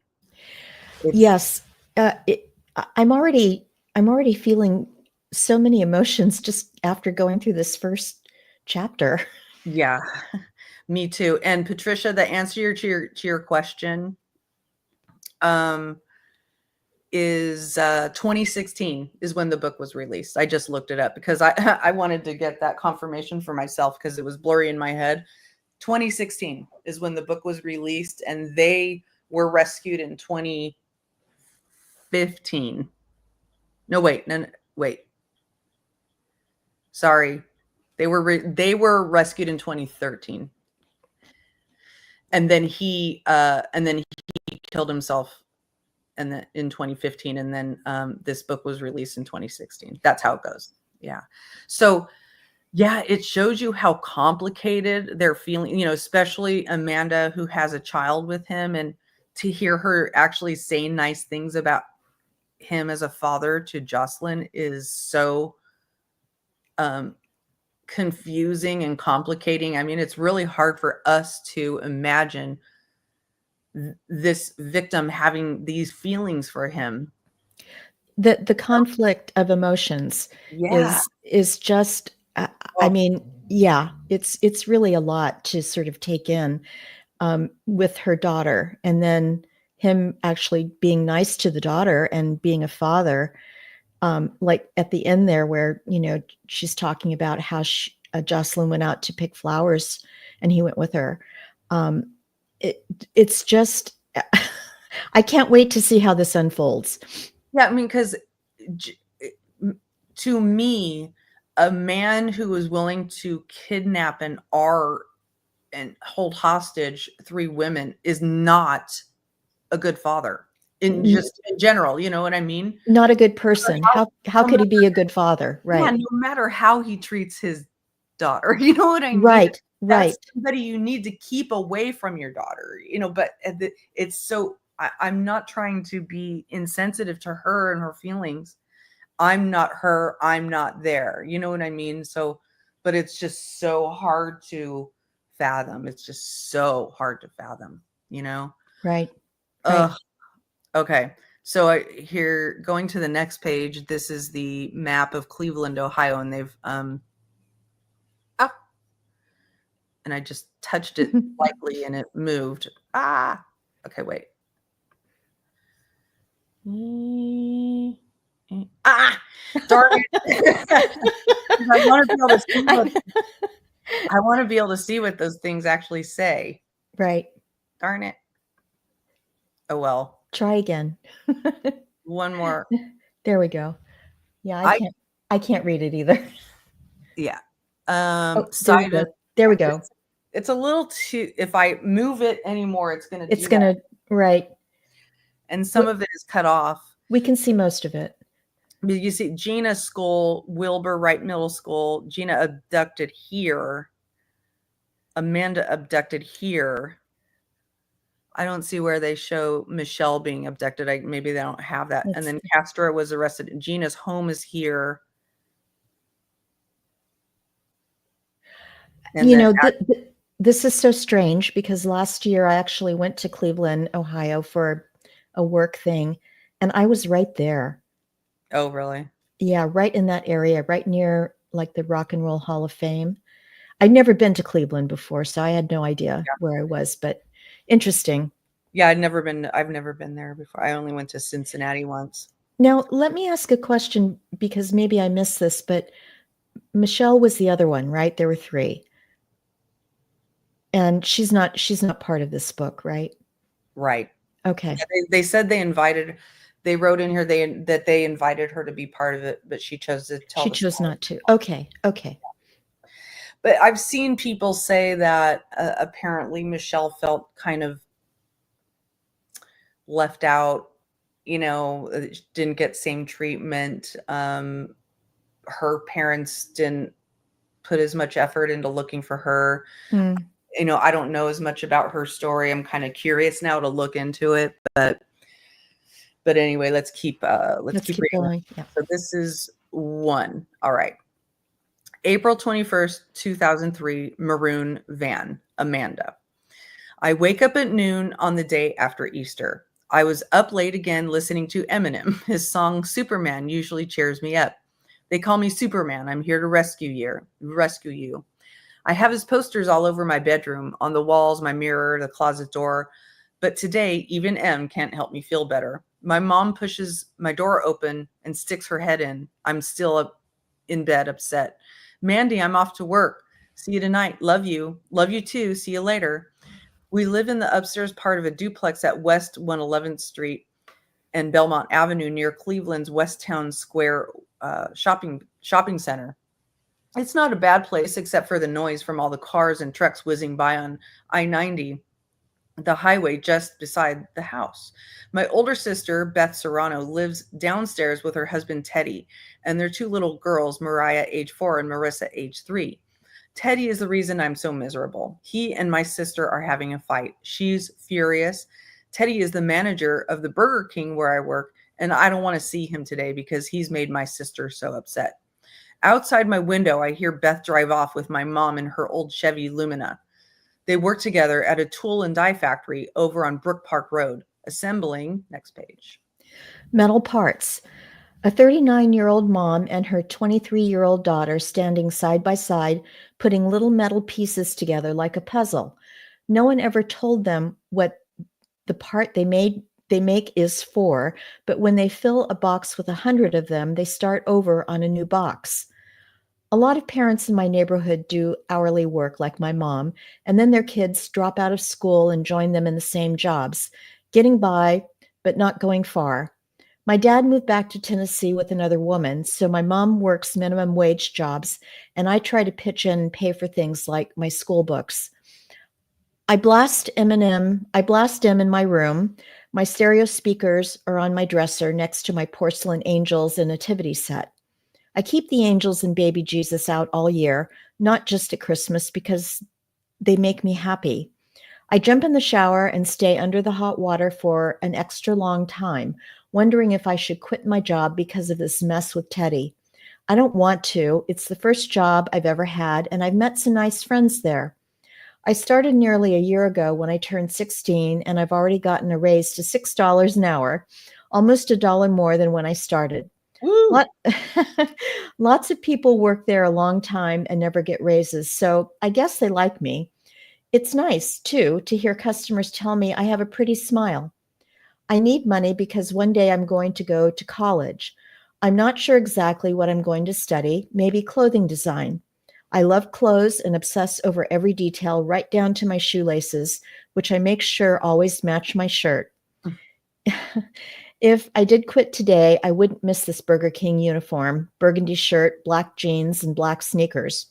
Yes. I'm already feeling so many emotions just after going through this first chapter. Yeah, me too. And Patricia, the answer to your question is 2016 is when the book was released. I just looked it up because I wanted to get that confirmation for myself because it was blurry in my head. 2016 is when the book was released, and they were rescued in 2015. No, wait. Sorry. They were rescued in 2013. And then he killed himself in 2015, and then this book was released in 2016. That's how it goes. Yeah. So yeah, it shows you how complicated they're feeling, especially Amanda, who has a child with him, and to hear her actually say nice things about him as a father to Jocelyn is so confusing and complicating. I mean, it's really hard for us to imagine this victim having these feelings for him. The conflict of emotions is just I mean, yeah, it's really a lot to sort of take in with her daughter, and then him actually being nice to the daughter and being a father. Like at the end there where, she's talking about how Jocelyn went out to pick flowers and he went with her. It's just, I can't wait to see how this unfolds. Yeah, I mean, because to me, a man who is willing to kidnap and hold hostage 3 women is not a good father. In general, you know what I mean? Not a good person. How could he be a good father? Right. Yeah, no matter how he treats his daughter, you know what I mean? Right. That's somebody you need to keep away from your daughter, but it's so, I'm not trying to be insensitive to her and her feelings. I'm not her. I'm not there. You know what I mean? So, but it's just so hard to fathom. It's just so hard to fathom, Right. Okay. So here, going to the next page, this is the map of Cleveland, Ohio, and they've, and I just touched it lightly and it moved. Okay, wait. Darn it. I want to be able to see I want to be able to see what those things actually say. Right. Darn it. Oh, well. Try again. One more. There we go. Yeah, I- I can't read it either. Yeah. Oh, there we Side go. of, There we go. it's a little too, if I move it anymore, it's going to It's going to, right. And some of it is cut off. We can see most of it. But you see Gina School, Wilbur Wright Middle School, Gina abducted here. Amanda abducted here. I don't see where they show Michelle being abducted. Maybe they don't have that. And then Castro was arrested. Gina's home is here. And you know, this is so strange because last year I actually went to Cleveland, Ohio for a work thing, and I was right there. Oh, really? Yeah, right in that area, right near like the Rock and Roll Hall of Fame. I'd never been to Cleveland before, so I had no idea where I was, but interesting. Yeah, I've never been there before. I only went to Cincinnati once. Now, let me ask a question because maybe I missed this, but Michelle was the other one, right? There were 3. And she's not part of this book, right? Right. Okay. Yeah, they said they wrote in here that they invited her to be part of it, but she chose to tell. She chose not to. Okay. But I've seen people say that apparently Michelle felt kind of left out, didn't get same treatment. Her parents didn't put as much effort into looking for her. I don't know as much about her story. I'm kind of curious now to look into it, but anyway, let's keep going. Yeah. So this is one. All right. April 21st, 2003, maroon van, Amanda. I wake up at noon on the day after Easter. I was up late again listening to Eminem. His song Superman usually cheers me up. They call me Superman. I'm here to rescue you. I have his posters all over my bedroom, on the walls, my mirror, the closet door. But today, even M can't help me feel better. My mom pushes my door open and sticks her head in. I'm still up in bed, upset. Mandy, I'm off to work. See you tonight. Love you. Love you too. See you later. We live in the upstairs part of a duplex at West 111th Street and Belmont Avenue near Cleveland's Westtown Square shopping center. It's not a bad place except for the noise from all the cars and trucks whizzing by on I-90, the highway just beside the house. My older sister, Beth Serrano, lives downstairs with her husband, Teddy, and their 2 little girls, Mariah, age 4, and Marissa, age 3. Teddy is the reason I'm so miserable. He and my sister are having a fight. She's furious. Teddy is the manager of the Burger King where I work, and I don't want to see him today because he's made my sister so upset. Outside my window, I hear Beth drive off with my mom in her old Chevy Lumina. They work together at a tool and die factory over on Brook Park Road, assembling, next page, metal parts. A 39-year-old mom and her 23-year-old daughter standing side by side, putting little metal pieces together like a puzzle. No one ever told them what the part they make is for, but when they fill a box with 100 of them, they start over on a new box. A lot of parents in my neighborhood do hourly work like my mom, and then their kids drop out of school and join them in the same jobs, getting by, but not going far. My dad moved back to Tennessee with another woman, so my mom works minimum wage jobs, and I try to pitch in and pay for things like my school books. I blast M in my room. My stereo speakers are on my dresser next to my porcelain angels and nativity set. I keep the angels and baby Jesus out all year, not just at Christmas, because they make me happy. I jump in the shower and stay under the hot water for an extra long time, wondering if I should quit my job because of this mess with Teddy. I don't want to. It's the first job I've ever had, and I've met some nice friends there. I started nearly a year ago when I turned 16, and I've already gotten a raise to $6 an hour, almost $1 more than when I started. Lots of people work there a long time and never get raises, so I guess they like me. It's nice, too, to hear customers tell me I have a pretty smile. I need money because one day I'm going to go to college. I'm not sure exactly what I'm going to study, maybe clothing design. I love clothes and obsess over every detail, right down to my shoelaces, which I make sure always match my shirt. If I did quit today, I wouldn't miss this Burger King uniform, burgundy shirt, black jeans, and black sneakers.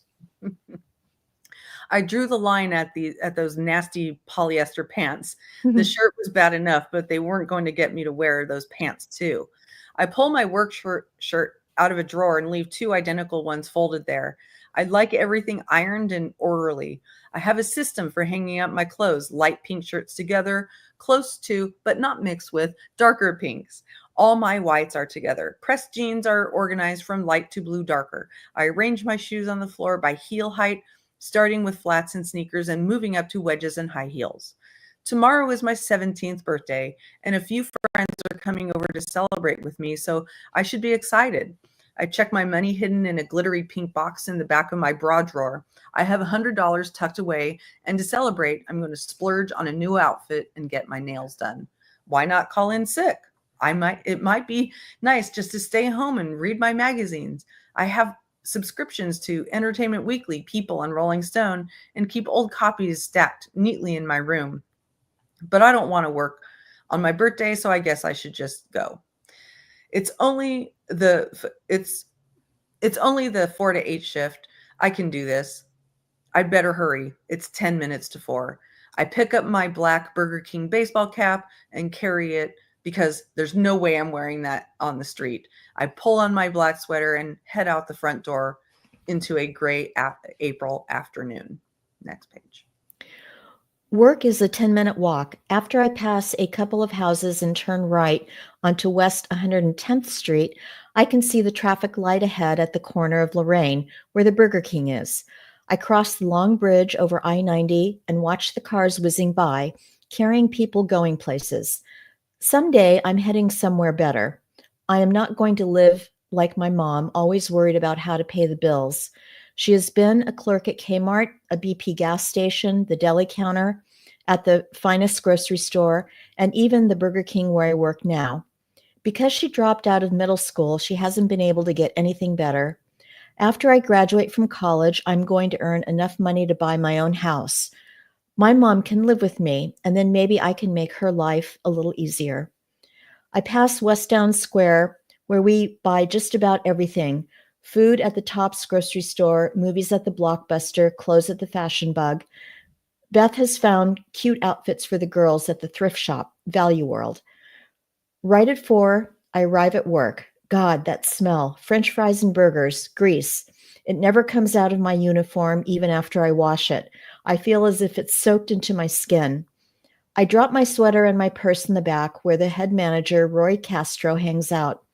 I drew the line at those nasty polyester pants. The shirt was bad enough, but they weren't going to get me to wear those pants too. I pull my work shirt out of a drawer and leave two identical ones folded there. I'd like everything ironed and orderly. I have a system for hanging up my clothes, light pink shirts together, close to, but not mixed with, darker pinks. All my whites are together. Pressed jeans are organized from light to blue darker. I arrange my shoes on the floor by heel height, starting with flats and sneakers and moving up to wedges and high heels. Tomorrow is my 17th birthday, and a few friends are coming over to celebrate with me, so I should be excited. I check my money hidden in a glittery pink box in the back of my bra drawer. I have $100 tucked away, and to celebrate, I'm going to splurge on a new outfit and get my nails done. Why not call in sick? It might be nice just to stay home and read my magazines. I have subscriptions to Entertainment Weekly, People, and Rolling Stone, and keep old copies stacked neatly in my room. But I don't want to work on my birthday, so I guess I should just go. It's only the 4 to 8 shift. I can do this. I'd better hurry. It's 10 minutes to 4. I pick up my black Burger King baseball cap and carry it because there's no way I'm wearing that on the street. I pull on my black sweater and head out the front door into a gray April afternoon. Next page. Work is a 10-minute walk. After I pass a couple of houses and turn right onto West 110th Street, I can see the traffic light ahead at the corner of Lorraine, where the Burger King is. I cross the long bridge over I-90 and watch the cars whizzing by, carrying people going places. Someday I'm heading somewhere better. I am not going to live like my mom, always worried about how to pay the bills. She has been a clerk at Kmart, a BP gas station, the deli counter, at the finest grocery store, and even the Burger King where I work now. Because she dropped out of middle school, she hasn't been able to get anything better. After I graduate from college, I'm going to earn enough money to buy my own house. My mom can live with me, and then maybe I can make her life a little easier. I pass Westdown Square, where we buy just about everything. Food at the Tops grocery store, movies at the Blockbuster, clothes at the Fashion Bug. Beth has found cute outfits for the girls at the thrift shop, Value World. Right at 4, I arrive at work. God, that smell. French fries and burgers, grease. It never comes out of my uniform, even after I wash it. I feel as if it's soaked into my skin. I drop my sweater and my purse in the back where the head manager, Roy Castro, hangs out.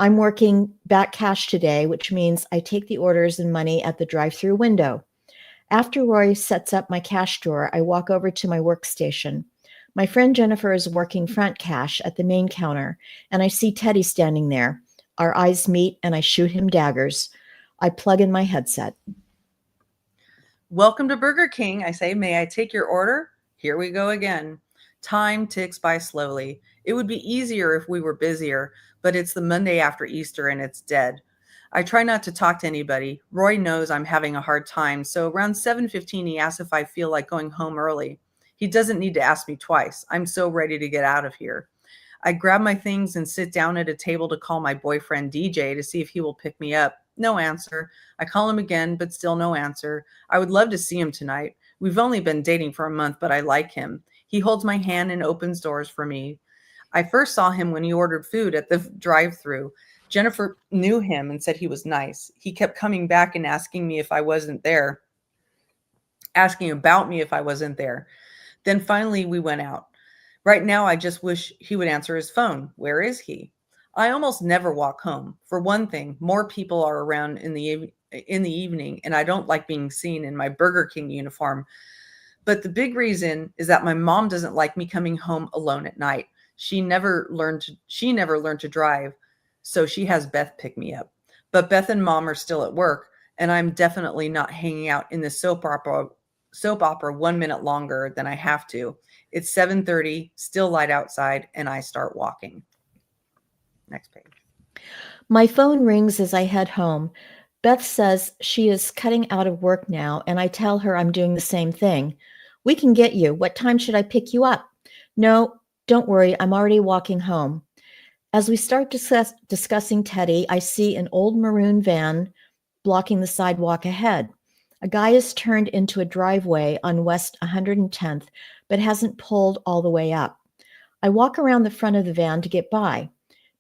I'm working back cash today, which means I take the orders and money at the drive-through window. After Roy sets up my cash drawer, I walk over to my workstation. My friend Jennifer is working front cash at the main counter, and I see Teddy standing there. Our eyes meet, and I shoot him daggers. I plug in my headset. Welcome to Burger King. I say, may I take your order? Here we go again. Time ticks by slowly. It would be easier if we were busier, but it's the Monday after Easter and it's dead. I try not to talk to anybody. Roy knows I'm having a hard time, so around 7:15 he asks if I feel like going home early. He doesn't need to ask me twice. I'm so ready to get out of here. I grab my things and sit down at a table to call my boyfriend DJ to see if he will pick me up. No answer. I call him again, but still no answer. I would love to see him tonight. We've only been dating for a month, but I like him. He holds my hand and opens doors for me. I first saw him when he ordered food at the drive-thru. Jennifer knew him and said he was nice. He kept coming back and asking me if I wasn't there, asking about me if I wasn't there. Then finally we went out. Right now, I just wish he would answer his phone. Where is he? I almost never walk home. For one thing, more people are around in the evening, and I don't like being seen in my Burger King uniform. But the big reason is that my mom doesn't like me coming home alone at night. She never learned to drive, so she has Beth pick me up. But Beth and Mom are still at work, and I'm definitely not hanging out in the soap opera 1 minute longer than I have to. It's 7:30, still light outside, and I start walking. Next page. My phone rings as I head home. Beth says she is cutting out of work now, and I tell her I'm doing the same thing. We can get you. What time should I pick you up? No, don't worry. I'm already walking home. As we start discussing Teddy, I see an old maroon van blocking the sidewalk ahead. A guy is turned into a driveway on West 110th, but hasn't pulled all the way up. I walk around the front of the van to get by.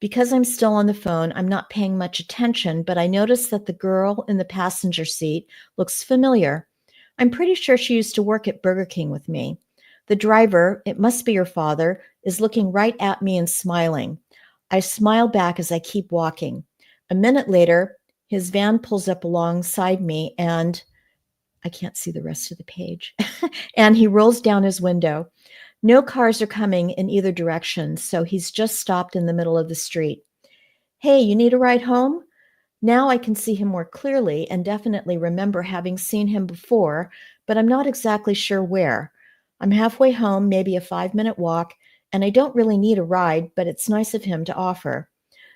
Because I'm still on the phone, I'm not paying much attention, but I notice that the girl in the passenger seat looks familiar. I'm pretty sure she used to work at Burger King with me. The driver, it must be her father, is looking right at me and smiling. I smile back as I keep walking. A minute later, his van pulls up alongside me and I can't see the rest of the page. And he rolls down his window. No cars are coming in either direction, so he's just stopped in the middle of the street. Hey, you need a ride home? Now I can see him more clearly and definitely remember having seen him before, but I'm not exactly sure where. I'm halfway home, maybe a 5-minute walk, and I don't really need a ride, but it's nice of him to offer.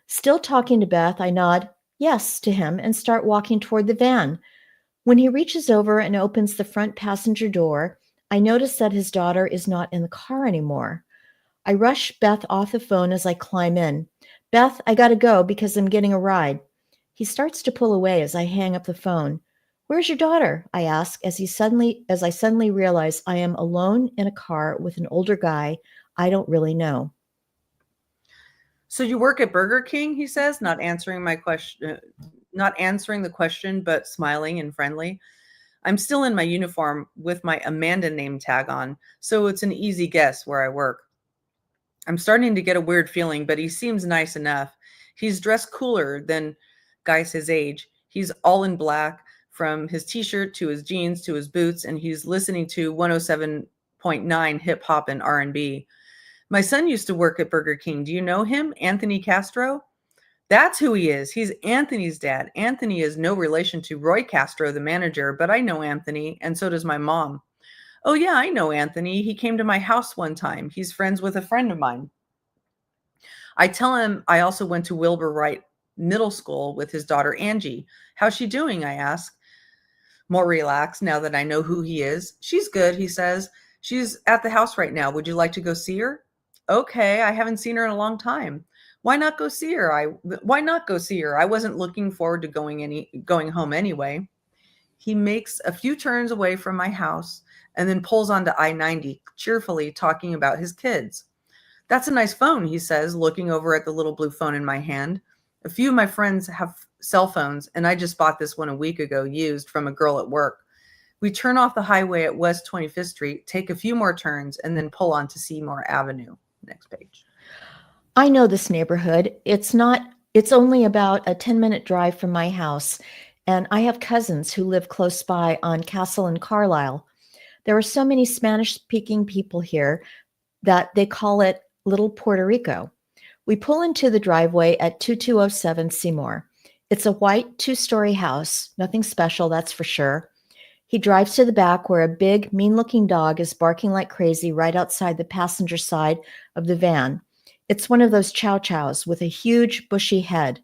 Still talking to Beth, I nod yes to him and start walking toward the van. When he reaches over and opens the front passenger door, I notice that his daughter is not in the car anymore. I rush Beth off the phone as I climb in. Beth, I gotta go because I'm getting a ride. He starts to pull away as I hang up the phone. Where's your daughter? I ask as I suddenly realize I am alone in a car with an older guy I don't really know. So you work at Burger King, he says, not answering my question, not answering the question, but smiling and friendly. I'm still in my uniform with my Amanda name tag on, so it's an easy guess where I work. I'm starting to get a weird feeling, but he seems nice enough. He's dressed cooler than guys his age. He's all in black, from his t-shirt to his jeans to his boots, and he's listening to 107.9 hip hop and R&B. My son used to work at Burger King. Do you know him? Anthony Castro? That's who he is. He's Anthony's dad. Anthony is no relation to Roy Castro, the manager, but I know Anthony, and so does my mom. Oh, yeah, I know Anthony. He came to my house one time. He's friends with a friend of mine. I tell him I also went to Wilbur Wright Middle School with his daughter, Angie. How's she doing? I ask. More relaxed now that I know who he is. She's good, he says. She's at the house right now. Would you like to go see her? Okay, I haven't seen her in a long time. Why not go see her? Why not go see her? I wasn't looking forward to going home anyway. He makes a few turns away from my house and then pulls onto I-90, cheerfully talking about his kids. That's a nice phone, he says, looking over at the little blue phone in my hand. A few of my friends have cell phones, and I just bought this one a week ago, used from a girl at work. We turn off the highway at West 25th Street, take a few more turns, and then pull onto Seymour Avenue. Next page. I know this neighborhood. It's only about a 10-minute drive from my house, and I have cousins who live close by on Castle and Carlisle. There are so many Spanish-speaking people here that they call it Little Puerto Rico. We pull into the driveway at 2207 Seymour. It's a white 2-story house, nothing special, that's for sure. He drives to the back where a big, mean-looking dog is barking like crazy right outside the passenger side of the van. It's one of those chow chows with a huge, bushy head.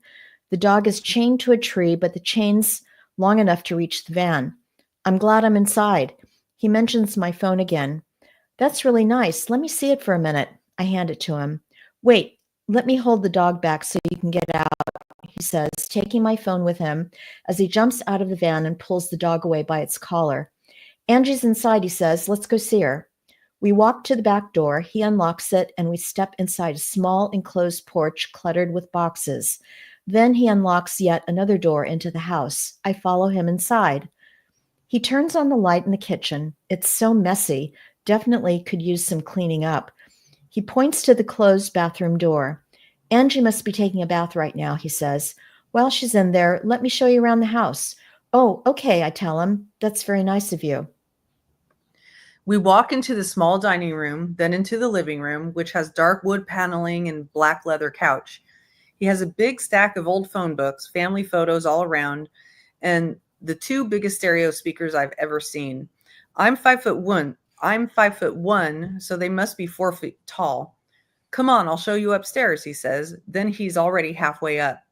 The dog is chained to a tree, but the chain's long enough to reach the van. I'm glad I'm inside. He mentions my phone again. That's really nice. Let me see it for a minute. I hand it to him. Wait, let me hold the dog back so you can get out, he says, taking my phone with him as he jumps out of the van and pulls the dog away by its collar. Angie's inside, he says. Let's go see her. We walk to the back door. He unlocks it, and we step inside a small enclosed porch cluttered with boxes. Then he unlocks yet another door into the house. I follow him inside. He turns on the light in the kitchen. It's so messy. Definitely could use some cleaning up. He points to the closed bathroom door. Angie must be taking a bath right now, he says. While she's in there, let me show you around the house. Oh, okay, I tell him. That's very nice of you. We walk into the small dining room, then into the living room, which has dark wood paneling and black leather couch. He has a big stack of old phone books, family photos all around, and the 2 biggest stereo speakers I've ever seen. I'm 5'1", so they must be 4 feet tall. Come on, I'll show you upstairs, he says. Then he's already halfway up.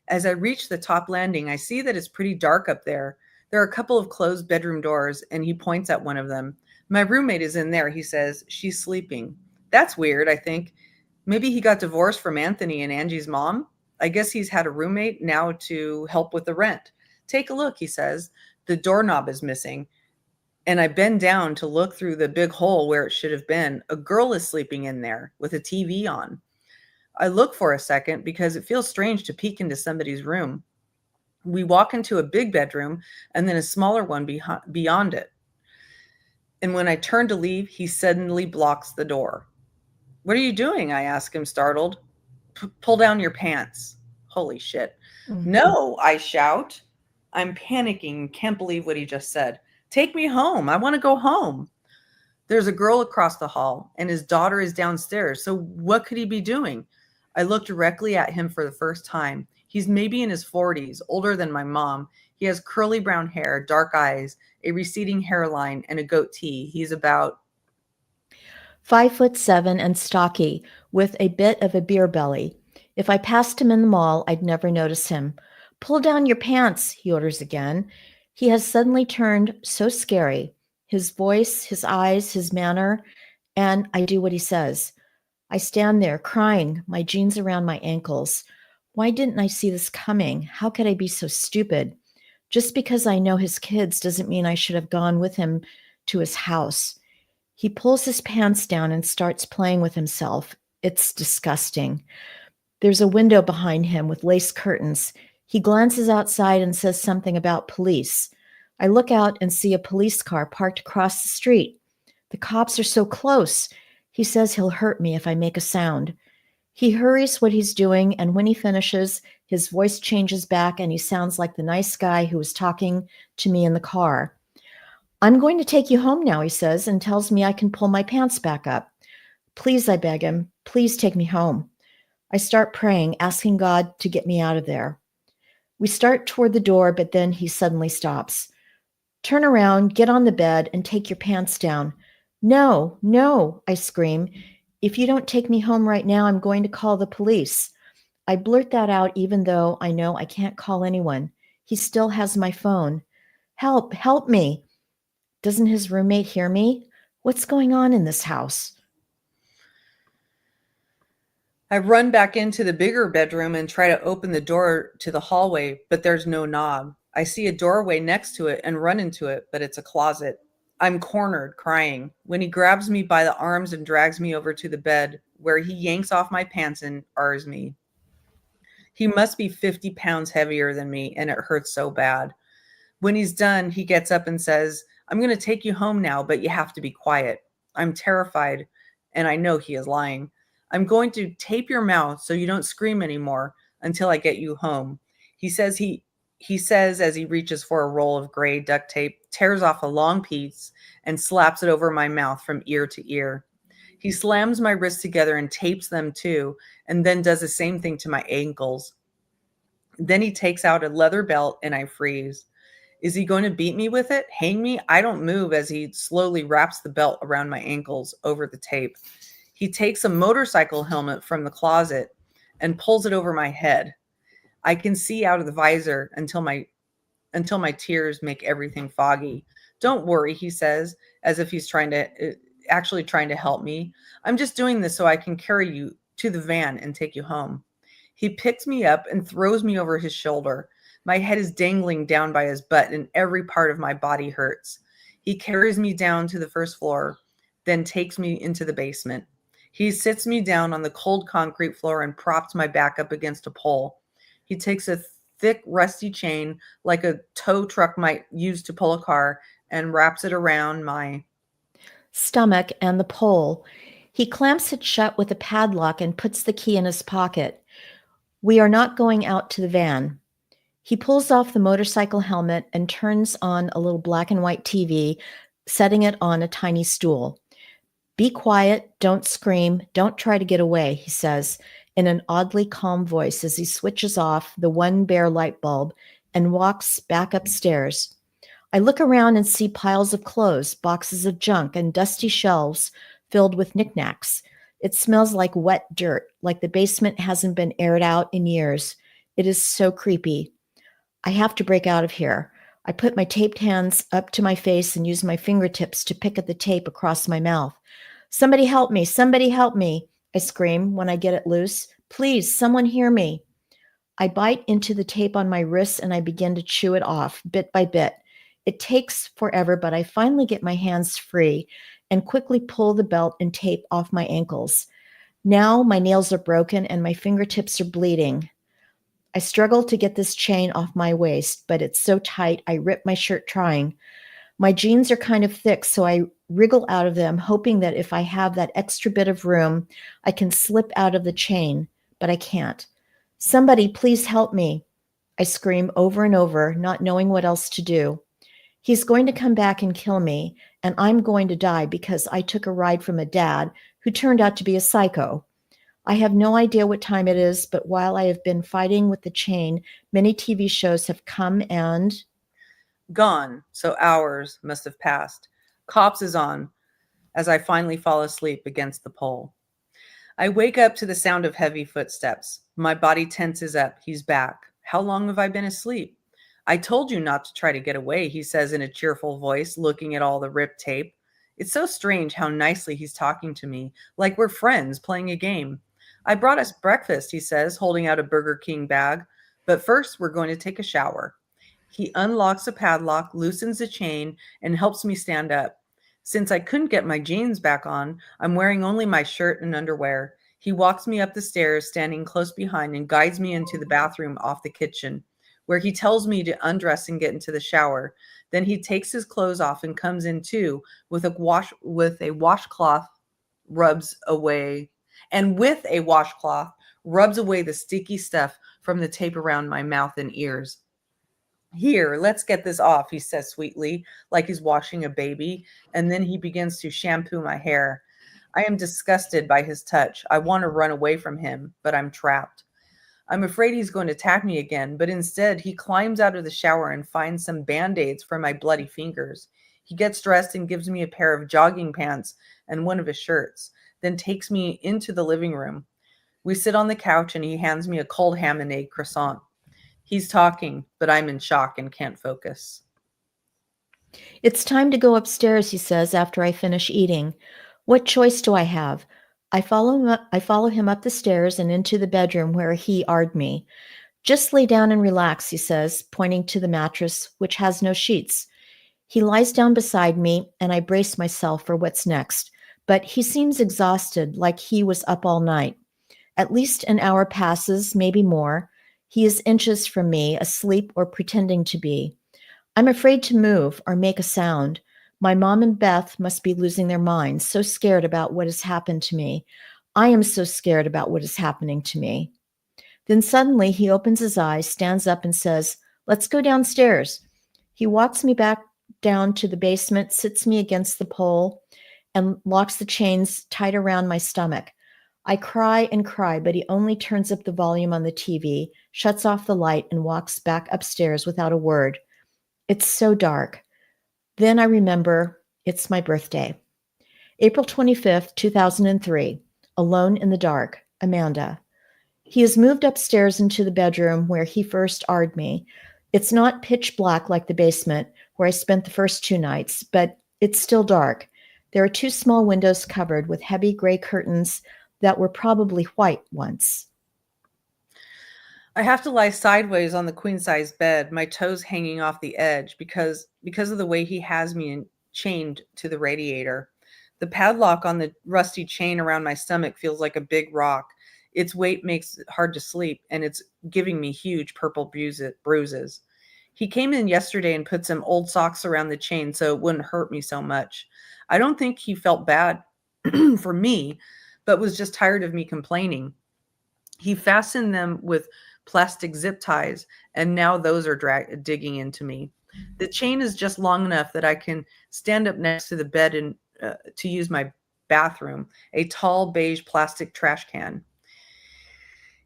As I reach the top landing, I see that it's pretty dark up there. There are a couple of closed bedroom doors, and he points at one of them. My roommate is in there, he says. She's sleeping. That's weird, I think. Maybe he got divorced from Anthony and Angie's mom. I guess he's had a roommate now to help with the rent. Take a look, he says. The doorknob is missing. And I bend down to look through the big hole where it should have been. A girl is sleeping in there with a TV on. I look for a second because it feels strange to peek into somebody's room. We walk into a big bedroom and then a smaller one beyond it. And when I turn to leave, he suddenly blocks the door. What are you doing? I ask him, startled. Pull down your pants. Holy shit. Mm-hmm. No, I shout. I'm panicking, can't believe what he just said. Take me home. I want to go home. There's a girl across the hall, and his daughter is downstairs. So what could he be doing? I look directly at him for the first time. He's maybe in his 40s, older than my mom. He has curly brown hair, dark eyes, a receding hairline, and a goatee. He's about 5'7" and stocky, with a bit of a beer belly. If I passed him in the mall, I'd never notice him. Pull down your pants, he orders again. He has suddenly turned so scary. His voice, his eyes, his manner, and I do what he says. I stand there crying, my jeans around my ankles. Why didn't I see this coming? How could I be so stupid? Just because I know his kids doesn't mean I should have gone with him to his house. He pulls his pants down and starts playing with himself. It's disgusting. There's a window behind him with lace curtains. He glances outside and says something about police. I look out and see a police car parked across the street. The cops are so close. He says he'll hurt me if I make a sound. He hurries what he's doing, and when he finishes, his voice changes back and he sounds like the nice guy who was talking to me in the car. I'm going to take you home now, he says, and tells me I can pull my pants back up. Please, I beg him, please take me home. I start praying, asking God to get me out of there. We start toward the door, but then he suddenly stops. Turn around, get on the bed, and take your pants down. No, no, I scream. If you don't take me home right now, I'm going to call the police. I blurt that out even though I know I can't call anyone. He still has my phone. Help, help me. Doesn't his roommate hear me? What's going on in this house? I run back into the bigger bedroom and try to open the door to the hallway, but there's no knob. I see a doorway next to it and run into it, but it's a closet. I'm cornered, crying, when he grabs me by the arms and drags me over to the bed, where he yanks off my pants and R's me. He must be 50 pounds heavier than me, and it hurts so bad. When he's done, he gets up and says, I'm going to take you home now, but you have to be quiet. I'm terrified, and I know he is lying. I'm going to tape your mouth so you don't scream anymore until I get you home. He says as he reaches for a roll of gray duct tape, tears off a long piece, and slaps it over my mouth from ear to ear. He slams my wrists together and tapes them too, and then does the same thing to my ankles. Then he takes out a leather belt, and I freeze. Is he going to beat me with it? Hang me? I don't move as he slowly wraps the belt around my ankles over the tape. He takes a motorcycle helmet from the closet and pulls it over my head. I can see out of the visor until my tears make everything foggy. Don't worry, he says, as if he's actually trying to help me. I'm just doing this so I can carry you to the van and take you home. He picks me up and throws me over his shoulder. My head is dangling down by his butt and every part of my body hurts. He carries me down to the first floor, then takes me into the basement. He sits me down on the cold concrete floor and props my back up against a pole. He takes a thick, rusty chain like a tow truck might use to pull a car and wraps it around my stomach and the pole. He clamps it shut with a padlock and puts the key in his pocket. We are not going out to the van. He pulls off the motorcycle helmet and turns on a little black and white TV, setting it on a tiny stool. Be quiet, don't scream, don't try to get away, he says in an oddly calm voice as he switches off the one bare light bulb and walks back upstairs. I look around and see piles of clothes, boxes of junk, and dusty shelves filled with knickknacks. It smells like wet dirt, like the basement hasn't been aired out in years. It is so creepy. I have to break out of here. I put my taped hands up to my face and use my fingertips to pick at the tape across my mouth. Somebody help me! Somebody help me! I scream when I get it loose. Please, someone hear me. I bite into the tape on my wrists and I begin to chew it off bit by bit. It takes forever, but I finally get my hands free and quickly pull the belt and tape off my ankles. Now my nails are broken and my fingertips are bleeding. I struggle to get this chain off my waist, but it's so tight I rip my shirt trying. My jeans are kind of thick, so I wriggle out of them, hoping that if I have that extra bit of room, I can slip out of the chain, but I can't. Somebody, please help me. I scream over and over, not knowing what else to do. He's going to come back and kill me, and I'm going to die because I took a ride from a dad who turned out to be a psycho. I have no idea what time it is, but while I have been fighting with the chain, many TV shows have come and Gone, so hours must have passed. Cops is on as I finally fall asleep against the pole. I wake up to the sound of heavy footsteps. My body tenses up. He's back. How long have I been asleep? I told you not to try to get away, he says in a cheerful voice, looking at all the ripped tape. It's so strange how nicely he's talking to me, like we're friends playing a game. I brought us breakfast, he says, holding out a Burger King bag. But first, we're going to take a shower. He unlocks a padlock, loosens the chain, and helps me stand up. Since I couldn't get my jeans back on, I'm wearing only my shirt and underwear. He walks me up the stairs, standing close behind, and guides me into the bathroom off the kitchen, where he tells me to undress and get into the shower. Then he takes his clothes off and comes in too, with a washcloth rubs away the sticky stuff from the tape around my mouth and ears. Here, let's get this off, he says sweetly, like he's washing a baby, and then he begins to shampoo my hair. I am disgusted by his touch. I want to run away from him, but I'm trapped. I'm afraid he's going to attack me again, but instead he climbs out of the shower and finds some band-aids for my bloody fingers. He gets dressed and gives me a pair of jogging pants and one of his shirts, then takes me into the living room. We sit on the couch and he hands me a cold ham and egg croissant. He's talking, but I'm in shock and can't focus. It's time to go upstairs, he says after I finish eating. What choice do I have? I follow him up the stairs and into the bedroom where he AR'd me. Just lay down and relax, he says, pointing to the mattress, which has no sheets. He lies down beside me, and I brace myself for what's next. But he seems exhausted, like he was up all night. At least an hour passes, maybe more. He is inches from me, asleep or pretending to be. I'm afraid to move or make a sound. My mom and Beth must be losing their minds, so scared about what has happened to me. I am so scared about what is happening to me. Then suddenly he opens his eyes, stands up and says, "Let's go downstairs." He walks me back down to the basement, sits me against the pole, and locks the chains tight around my stomach. I cry and cry, but he only turns up the volume on the TV, shuts off the light, and walks back upstairs without a word. It's so dark. Then I remember it's my birthday. April 25th, 2003. Alone in the dark. Amanda. He has moved upstairs into the bedroom where he first AR'd me. It's not pitch black like the basement where I spent the first 2 nights, but it's still dark. There are 2 small windows covered with heavy gray curtains that were probably white once. I have to lie sideways on the queen-size bed, my toes hanging off the edge because of the way he has me chained to the radiator. The padlock on the rusty chain around my stomach feels like a big rock. Its weight makes it hard to sleep, and it's giving me huge purple bruises. He came in yesterday and put some old socks around the chain so it wouldn't hurt me so much. I don't think he felt bad for me, but was just tired of me complaining. He fastened them with plastic zip ties, and now those are digging into me. The chain is just long enough that I can stand up next to the bed and to use my bathroom, a tall beige plastic trash can.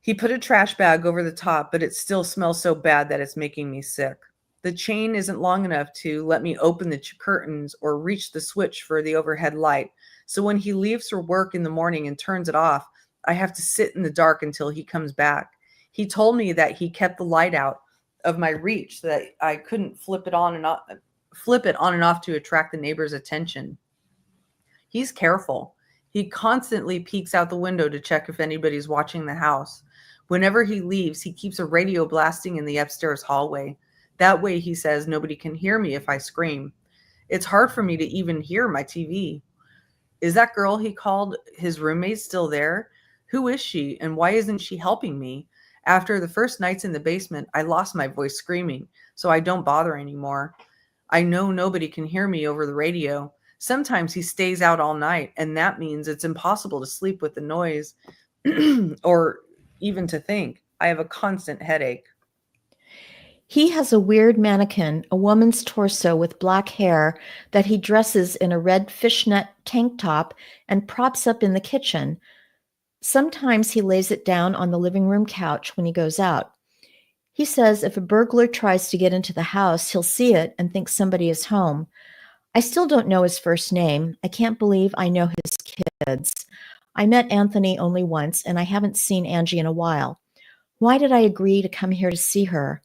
He put a trash bag over the top, but it still smells so bad that it's making me sick. The chain isn't long enough to let me open the curtains or reach the switch for the overhead light. So when he leaves for work in the morning and turns it off, I have to sit in the dark until he comes back. He told me that he kept the light out of my reach so that I couldn't flip it on and off to attract the neighbors' attention. He's careful. He constantly peeks out the window to check if anybody's watching the house. Whenever he leaves, he keeps a radio blasting in the upstairs hallway. That way, he says, nobody can hear me if I scream. It's hard for me to even hear my TV. Is that girl he called his roommate still there? Who is she, and why isn't she helping me? After the first nights in the basement, I lost my voice screaming, so I don't bother anymore. I know nobody can hear me over the radio. Sometimes he stays out all night, and that means it's impossible to sleep with the noise or even to think. I have a constant headache. He has a weird mannequin, a woman's torso with black hair that he dresses in a red fishnet tank top and props up in the kitchen. Sometimes he lays it down on the living room couch when he goes out. He says if a burglar tries to get into the house, he'll see it and think somebody is home. I still don't know his first name. I can't believe I know his kids. I met Anthony only once, and I haven't seen Angie in a while. Why did I agree to come here to see her?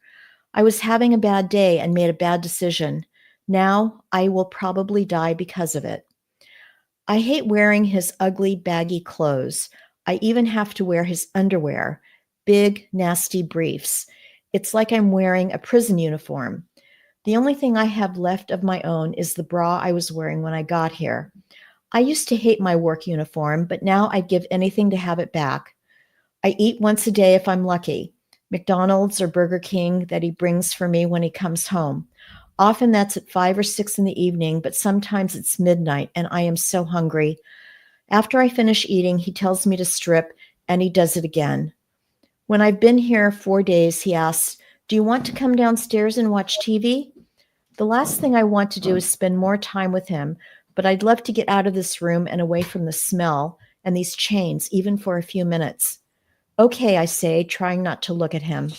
I was having a bad day and made a bad decision. Now I will probably die because of it. I hate wearing his ugly, baggy clothes. I even have to wear his underwear, big, nasty briefs. It's like I'm wearing a prison uniform. The only thing I have left of my own is the bra I was wearing when I got here. I used to hate my work uniform, but now I'd give anything to have it back. I eat once a day if I'm lucky. McDonald's or Burger King that he brings for me when he comes home. Often that's at 5 or 6 in the evening, but sometimes it's midnight and I am so hungry. After I finish eating, he tells me to strip and he does it again. When I've been here 4 days, he asks, "Do you want to come downstairs and watch TV?" The last thing I want to do is spend more time with him, but I'd love to get out of this room and away from the smell and these chains, even for a few minutes. Okay, I say, trying not to look at him.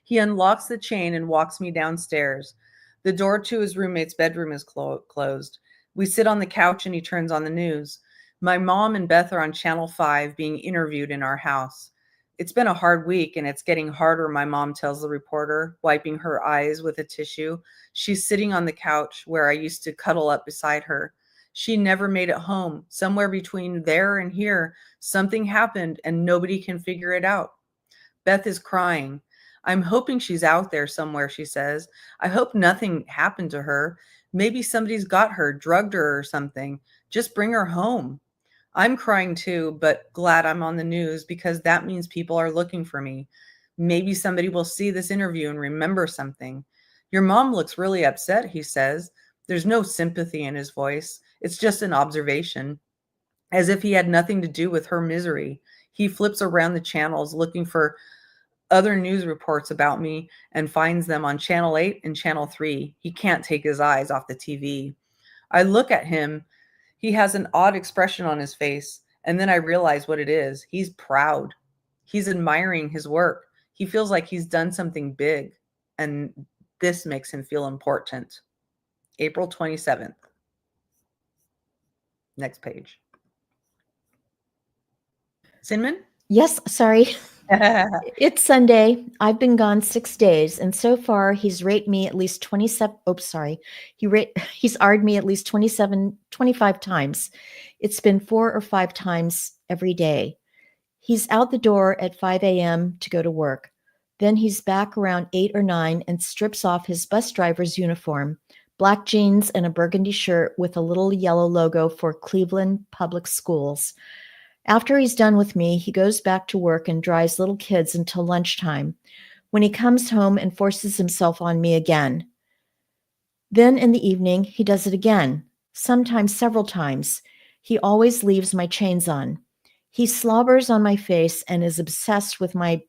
He unlocks the chain and walks me downstairs. The door to his roommate's bedroom is closed. We sit on the couch and he turns on the news. My mom and Beth are on Channel 5 being interviewed in our house. It's been a hard week and it's getting harder, my mom tells the reporter, wiping her eyes with a tissue. She's sitting on the couch where I used to cuddle up beside her. She never made it home. Somewhere between there and here, something happened and nobody can figure it out. Beth is crying. I'm hoping she's out there somewhere, she says. I hope nothing happened to her. Maybe somebody's got her, drugged her or something. Just bring her home. I'm crying too, but glad I'm on the news because that means people are looking for me. Maybe somebody will see this interview and remember something. Your mom looks really upset, he says. There's no sympathy in his voice. It's just an observation, as if he had nothing to do with her misery. He flips around the channels looking for other news reports about me and finds them on Channel 8 and Channel 3. He can't take his eyes off the TV. I look at him. He has an odd expression on his face, and then I realize what it is. He's proud. He's admiring his work. He feels like he's done something big, and this makes him feel important. April 27th. Next page. Cinnamon? Yes, sorry. It's Sunday. I've been gone 6 days, and so far he's raped me at least 27. Oh, sorry. He's AR'd me at least 25 times. It's been 4 or 5 times every day. He's out the door at 5 a.m. to go to work. Then he's back around 8 or 9 and strips off his bus driver's uniform, black jeans and a burgundy shirt with a little yellow logo for Cleveland Public Schools. After he's done with me, he goes back to work and drives little kids until lunchtime, when he comes home and forces himself on me again. Then in the evening, he does it again, sometimes several times. He always leaves my chains on. He slobbers on my face and is obsessed with my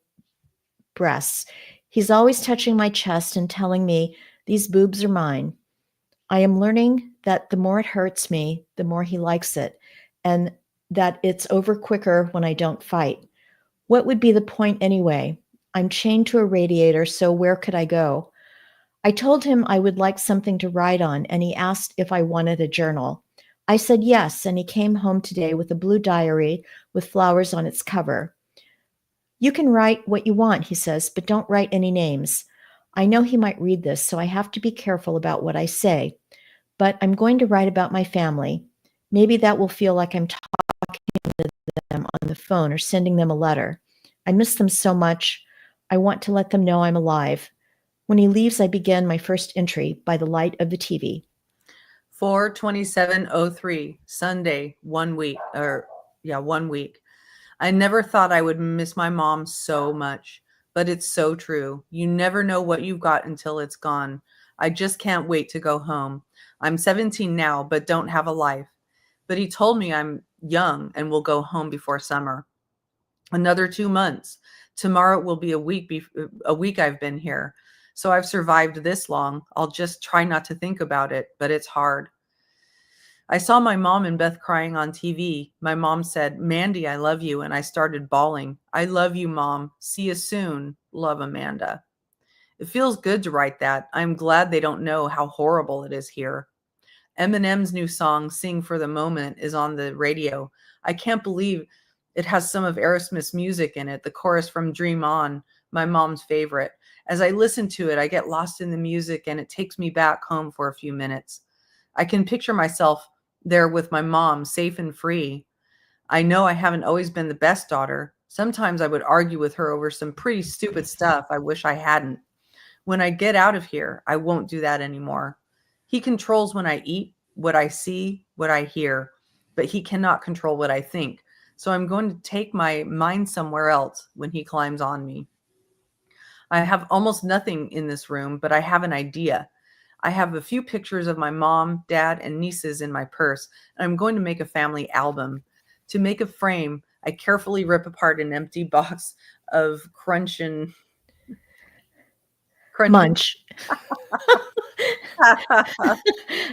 breasts. He's always touching my chest and telling me, "These boobs are mine." I am learning that the more it hurts me, the more he likes it, and that it's over quicker when I don't fight. What would be the point anyway? I'm chained to a radiator, so where could I go? I told him I would like something to write on, and he asked if I wanted a journal. I said yes, and he came home today with a blue diary with flowers on its cover. You can write what you want, he says, but don't write any names. I know he might read this, so I have to be careful about what I say. But I'm going to write about my family. Maybe that will feel like I'm talking to them on the phone or sending them a letter. I miss them so much. I want to let them know I'm alive. When he leaves, I begin my first entry by the light of the TV. 4/27/03, Sunday, 1 week, 1 week. I never thought I would miss my mom so much, but it's so true. You never know what you've got until it's gone. I just can't wait to go home. I'm 17 now, but don't have a life. But he told me I'm young and will go home before summer. Another 2 months. Tomorrow will be a week I've been here. So I've survived this long. I'll just try not to think about it, but it's hard. I saw my mom and Beth crying on TV. My mom said, "Mandy, I love you." And I started bawling. "I love you, Mom. See you soon. Love, Amanda." It feels good to write that. I'm glad they don't know how horrible it is here. Eminem's new song, "Sing for the Moment," is on the radio. I can't believe it has some of Aerosmith's music in it, the chorus from Dream On, my mom's favorite. As I listen to it, I get lost in the music and it takes me back home for a few minutes. I can picture myself there with my mom, safe and free. I know I haven't always been the best daughter. Sometimes I would argue with her over some pretty stupid stuff I wish I hadn't. When I get out of here, I won't do that anymore. He controls when I eat, what I see, what I hear, but he cannot control what I think. So I'm going to take my mind somewhere else when he climbs on me. I have almost nothing in this room, but I have an idea. I have a few pictures of my mom, dad, and nieces in my purse, and I'm going to make a family album. To make a frame, I carefully rip apart an empty box of Crunch. Munch.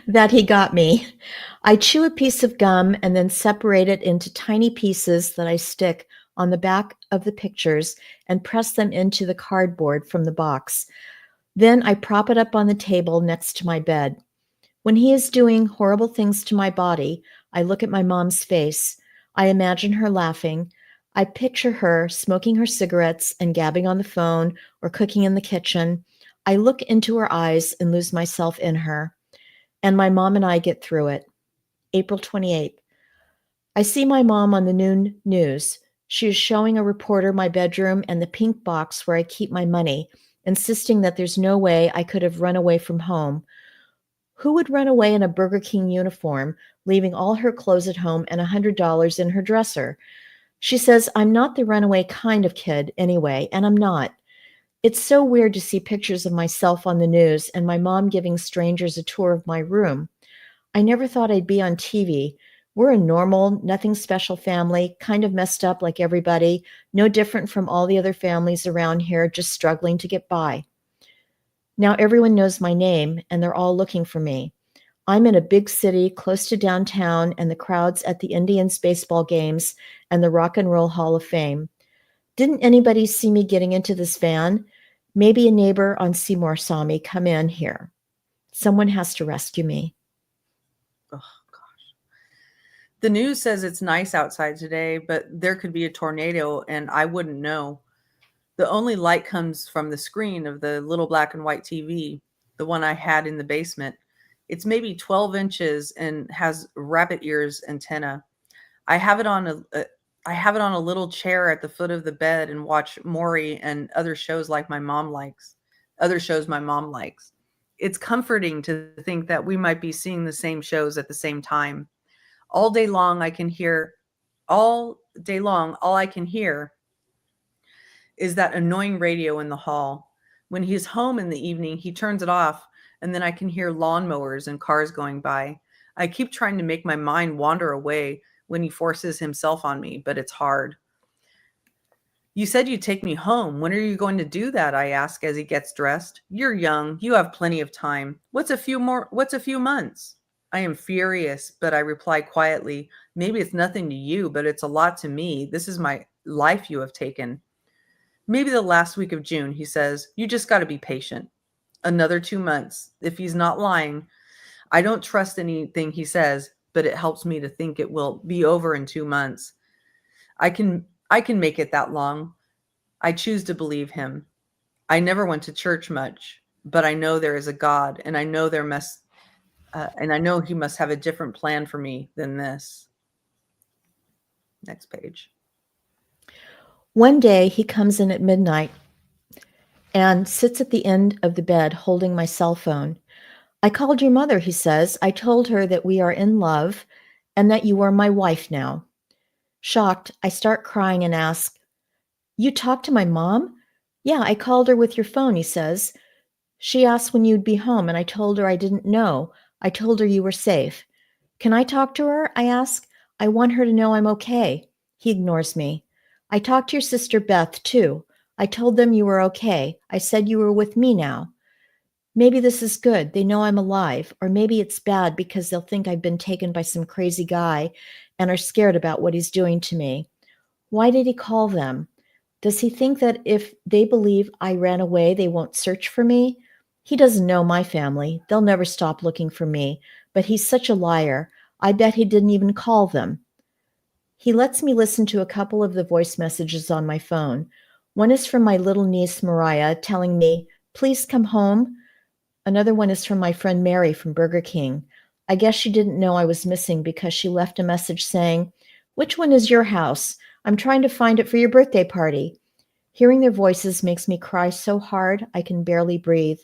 That he got me. I chew a piece of gum and then separate it into tiny pieces that I stick on the back of the pictures and press them into the cardboard from the box. Then I prop it up on the table next to my bed. When he is doing horrible things to my body, I look at my mom's face. I imagine her laughing. I picture her smoking her cigarettes and gabbing on the phone or cooking in the kitchen. I look into her eyes and lose myself in her. And my mom and I get through it. April 28th. I see my mom on the noon news. She is showing a reporter my bedroom and the pink box where I keep my money, insisting that there's no way I could have run away from home. Who would run away in a Burger King uniform, leaving all her clothes at home and $100 in her dresser? She says, I'm not the runaway kind of kid anyway, and I'm not. It's so weird to see pictures of myself on the news and my mom giving strangers a tour of my room. I never thought I'd be on TV. We're a normal, nothing special family, kind of messed up like everybody, no different from all the other families around here, just struggling to get by. Now everyone knows my name, and they're all looking for me. I'm in a big city close to downtown and the crowds at the Indians baseball games and the Rock and Roll Hall of Fame. Didn't anybody see me getting into this van? Maybe a neighbor on Seymour saw me come in here. Someone has to rescue me. Oh, gosh. The news says it's nice outside today, but there could be a tornado and I wouldn't know. The only light comes from the screen of the little black and white TV, the one I had in the basement. It's maybe 12 inches and has rabbit ears antenna. I have it on a little chair at the foot of the bed and watch Maury and other shows my mom likes. It's comforting to think that we might be seeing the same shows at the same time. All day long, all I can hear is that annoying radio in the hall. When he's home in the evening, he turns it off, and then I can hear lawnmowers and cars going by. I keep trying to make my mind wander away when he forces himself on me, but it's hard. You said you'd take me home. When are you going to do that? I ask as he gets dressed. You're young. You have plenty of time. What's a few months? I am furious, but I reply quietly, maybe it's nothing to you, but it's a lot to me. This is my life you have taken. Maybe the last week of June, he says. You just got to be patient. Another 2 months. If he's not lying, I don't trust anything he says, but it helps me to think it will be over in 2 months. I can make it that long. I choose to believe him. I never went to church much, but I know there is a God, and I know and I know he must have a different plan for me than this. Next page. One day he comes in at midnight and sits at the end of the bed holding my cell phone. I called your mother, he says. I told her that we are in love and that you are my wife now. Shocked, I start crying and ask, "You talked to my mom?" "Yeah, I called her with your phone," he says. "She asked when you'd be home, and I told her I didn't know. I told her you were safe." "Can I talk to her?" I ask. "I want her to know I'm okay." He ignores me. "I talked to your sister Beth, too. I told them you were okay. I said you were with me now. Maybe this is good. They know I'm alive. Or maybe it's bad because they'll think I've been taken by some crazy guy and are scared about what he's doing to me. Why did he call them? Does he think that if they believe I ran away, they won't search for me? He doesn't know my family. They'll never stop looking for me. But he's such a liar. I bet he didn't even call them. He lets me listen to a couple of the voice messages on my phone. One is from my little niece, Mariah, telling me, "Please come home." Another one is from my friend Mary from Burger King. I guess she didn't know I was missing because she left a message saying, "Which one is your house? I'm trying to find it for your birthday party." Hearing their voices makes me cry so hard I can barely breathe.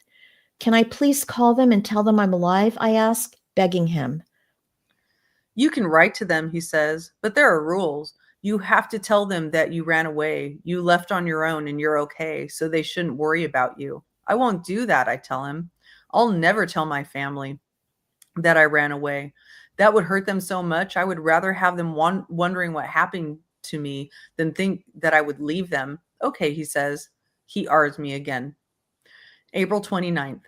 "Can I please call them and tell them I'm alive?" I ask, begging him. You can write to them, he says, but there are rules. You have to tell them that you ran away, you left on your own, and you're okay, so they shouldn't worry about you. I won't do that, I tell him. I'll never tell my family that I ran away. That would hurt them so much. I would rather have them wondering what happened to me than think that I would leave them. Okay, he says. He R's me again. April 29th.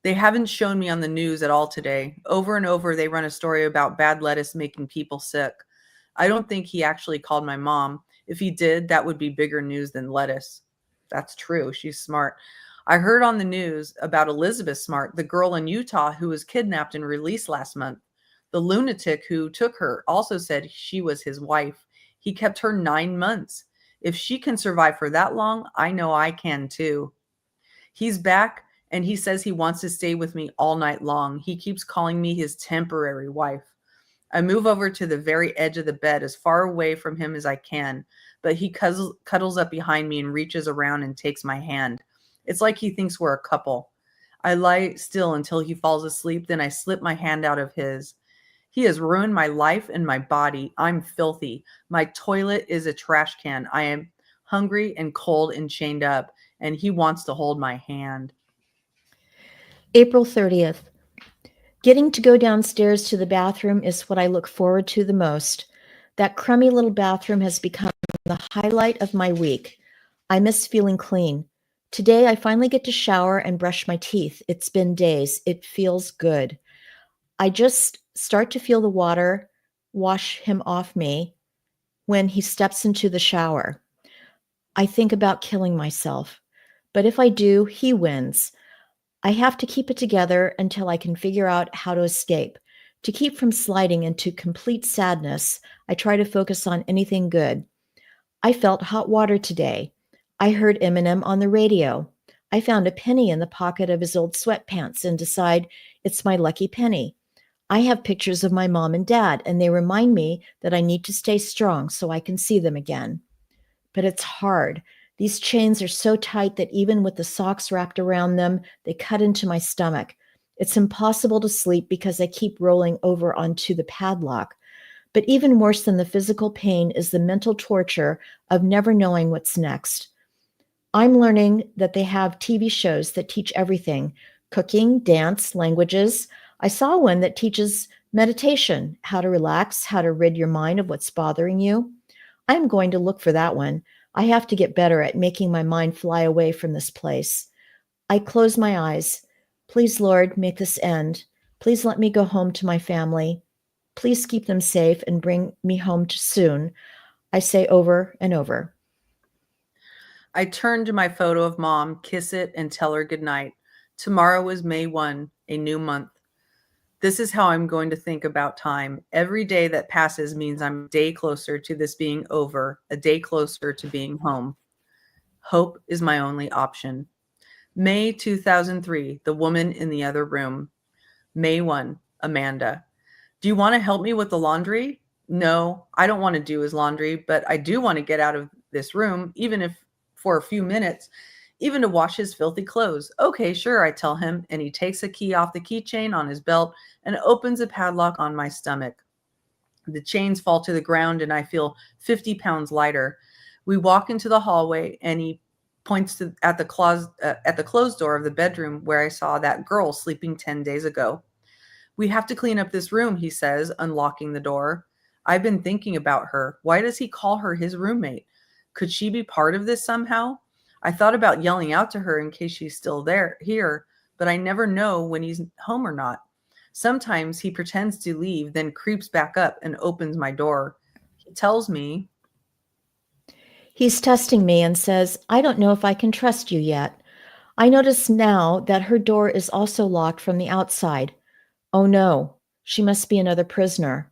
They haven't shown me on the news at all today. Over and over, they run a story about bad lettuce making people sick. I don't think he actually called my mom. If he did, that would be bigger news than lettuce. That's true. She's smart. I heard on the news about Elizabeth Smart, the girl in Utah who was kidnapped and released last month. The lunatic who took her also said she was his wife. He kept her 9 months. If she can survive for that long, I know I can too. He's back and he says he wants to stay with me all night long. He keeps calling me his temporary wife. I move over to the very edge of the bed as far away from him as I can, but he cuddles up behind me and reaches around and takes my hand. It's like he thinks we're a couple. I lie still until he falls asleep, then I slip my hand out of his. He has ruined my life and my body. I'm filthy. My toilet is a trash can. I am hungry and cold and chained up, and he wants to hold my hand. April 30th. Getting to go downstairs to the bathroom is what I look forward to the most. That crummy little bathroom has become the highlight of my week. I miss feeling clean. Today, I finally get to shower and brush my teeth. It's been days. It feels good. I just start to feel the water wash him off me when he steps into the shower. I think about killing myself. But if I do, he wins. I have to keep it together until I can figure out how to escape. To keep from sliding into complete sadness, I try to focus on anything good. I felt hot water today. I heard Eminem on the radio. I found a penny in the pocket of his old sweatpants and decide it's my lucky penny. I have pictures of my mom and dad, and they remind me that I need to stay strong so I can see them again. But it's hard. These chains are so tight that even with the socks wrapped around them, they cut into my stomach. It's impossible to sleep because I keep rolling over onto the padlock. But even worse than the physical pain is the mental torture of never knowing what's next. I'm learning that they have TV shows that teach everything: cooking, dance, languages. I saw one that teaches meditation, how to relax, how to rid your mind of what's bothering you. I'm going to look for that one. I have to get better at making my mind fly away from this place. I close my eyes. Please, Lord, make this end. Please let me go home to my family. Please keep them safe and bring me home soon. I say over and over. I turn to my photo of mom, kiss it, and tell her goodnight. Tomorrow is May 1, a new month. This is how I'm going to think about time. Every day that passes means I'm a day closer to this being over, a day closer to being home. Hope is my only option. May 2003, the woman in the other room. May 1, Amanda. Do you want to help me with the laundry? No, I don't want to do his laundry, but I do want to get out of this room, even if for a few minutes, even to wash his filthy clothes. Okay, sure, I tell him, and he takes a key off the keychain on his belt and opens a padlock on my stomach. The chains fall to the ground and I feel 50 pounds lighter. We walk into the hallway and he points at the closed door of the bedroom where I saw that girl sleeping 10 days ago. We have to clean up this room, he says, unlocking the door. I've been thinking about her. Why does he call her his roommate? Could she be part of this somehow? I thought about yelling out to her in case she's still here, but I never know when he's home or not. Sometimes he pretends to leave, then creeps back up and opens my door. He tells me, He's testing me and says, I don't know if I can trust you yet. I notice now that her door is also locked from the outside. Oh no, she must be another prisoner.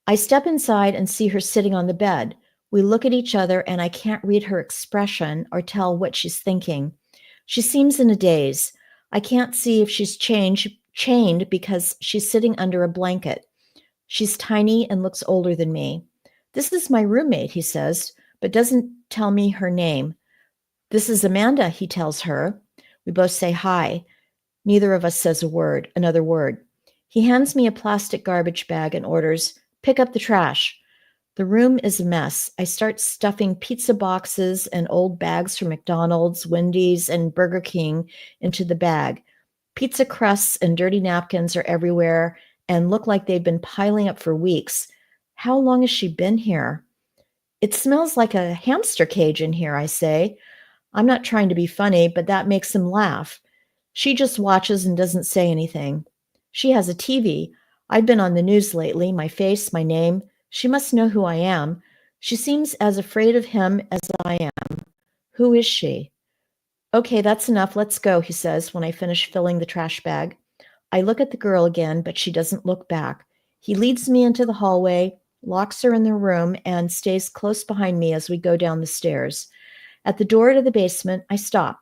I step inside and see her sitting on the bed. We look at each other and I can't read her expression or tell what she's thinking. She seems in a daze. I can't see if she's chained because she's sitting under a blanket. She's tiny and looks older than me. This is my roommate, he says, but doesn't tell me her name. This is Amanda, he tells her. We both say hi. Neither of us says another word. He hands me a plastic garbage bag and orders, pick up the trash. The room is a mess. I start stuffing pizza boxes and old bags from McDonald's, Wendy's, and Burger King into the bag. Pizza crusts and dirty napkins are everywhere and look like they've been piling up for weeks. How long has she been here? It smells like a hamster cage in here, I say. I'm not trying to be funny, but that makes him laugh. She just watches and doesn't say anything. She has a TV. I've been on the news lately, my face, my name. She must know who I am. She seems as afraid of him as I am. Who is she? Okay, that's enough. Let's go, he says when I finish filling the trash bag. I look at the girl again, but she doesn't look back. He leads me into the hallway, locks her in the room, and stays close behind me as we go down the stairs. At the door to the basement, I stop.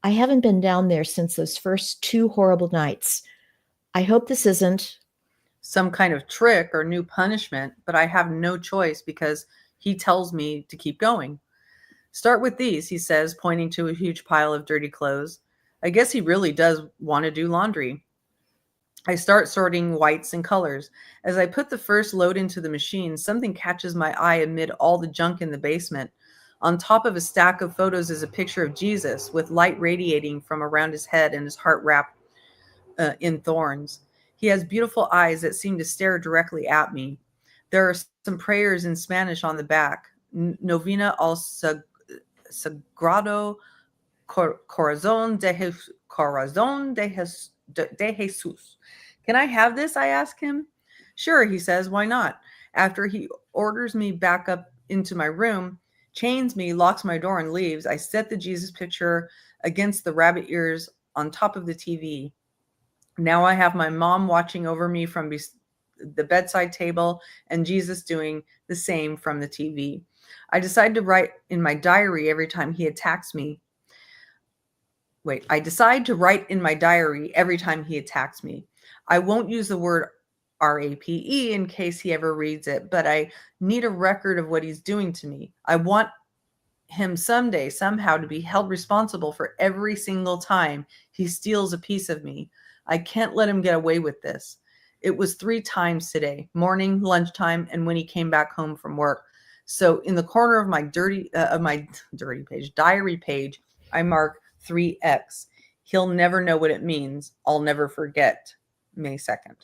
I haven't been down there since those first 2 horrible nights. I hope this isn't some kind of trick or new punishment, but I have no choice because he tells me to keep going. Start with these, he says, pointing to a huge pile of dirty clothes. I guess he really does want to do laundry. I start sorting whites and colors. As I put the first load into the machine, something catches my eye amid all the junk in the basement. On top of a stack of photos is a picture of Jesus with light radiating from around his head and his heart wrapped in thorns. He has beautiful eyes that seem to stare directly at me. There are some prayers in Spanish on the back. Novena al Sagrado Corazón de Jesus. Can I have this? I ask him. Sure, he says. Why not? After he orders me back up into my room, chains me, locks my door, and leaves, I set the Jesus picture against the rabbit ears on top of the TV. Now I have my mom watching over me from the bedside table and Jesus doing the same from the TV. I decide to write in my diary every time he attacks me. I decide to write in my diary every time he attacks me. I won't use the word RAPE in case he ever reads it, but I need a record of what he's doing to me. I want him someday, somehow, to be held responsible for every single time he steals a piece of me. I can't let him get away with this. It was 3 times today, morning, lunchtime, and when he came back home from work. So in the corner of my diary page, I mark 3X. He'll never know what it means. I'll never forget. May 2nd.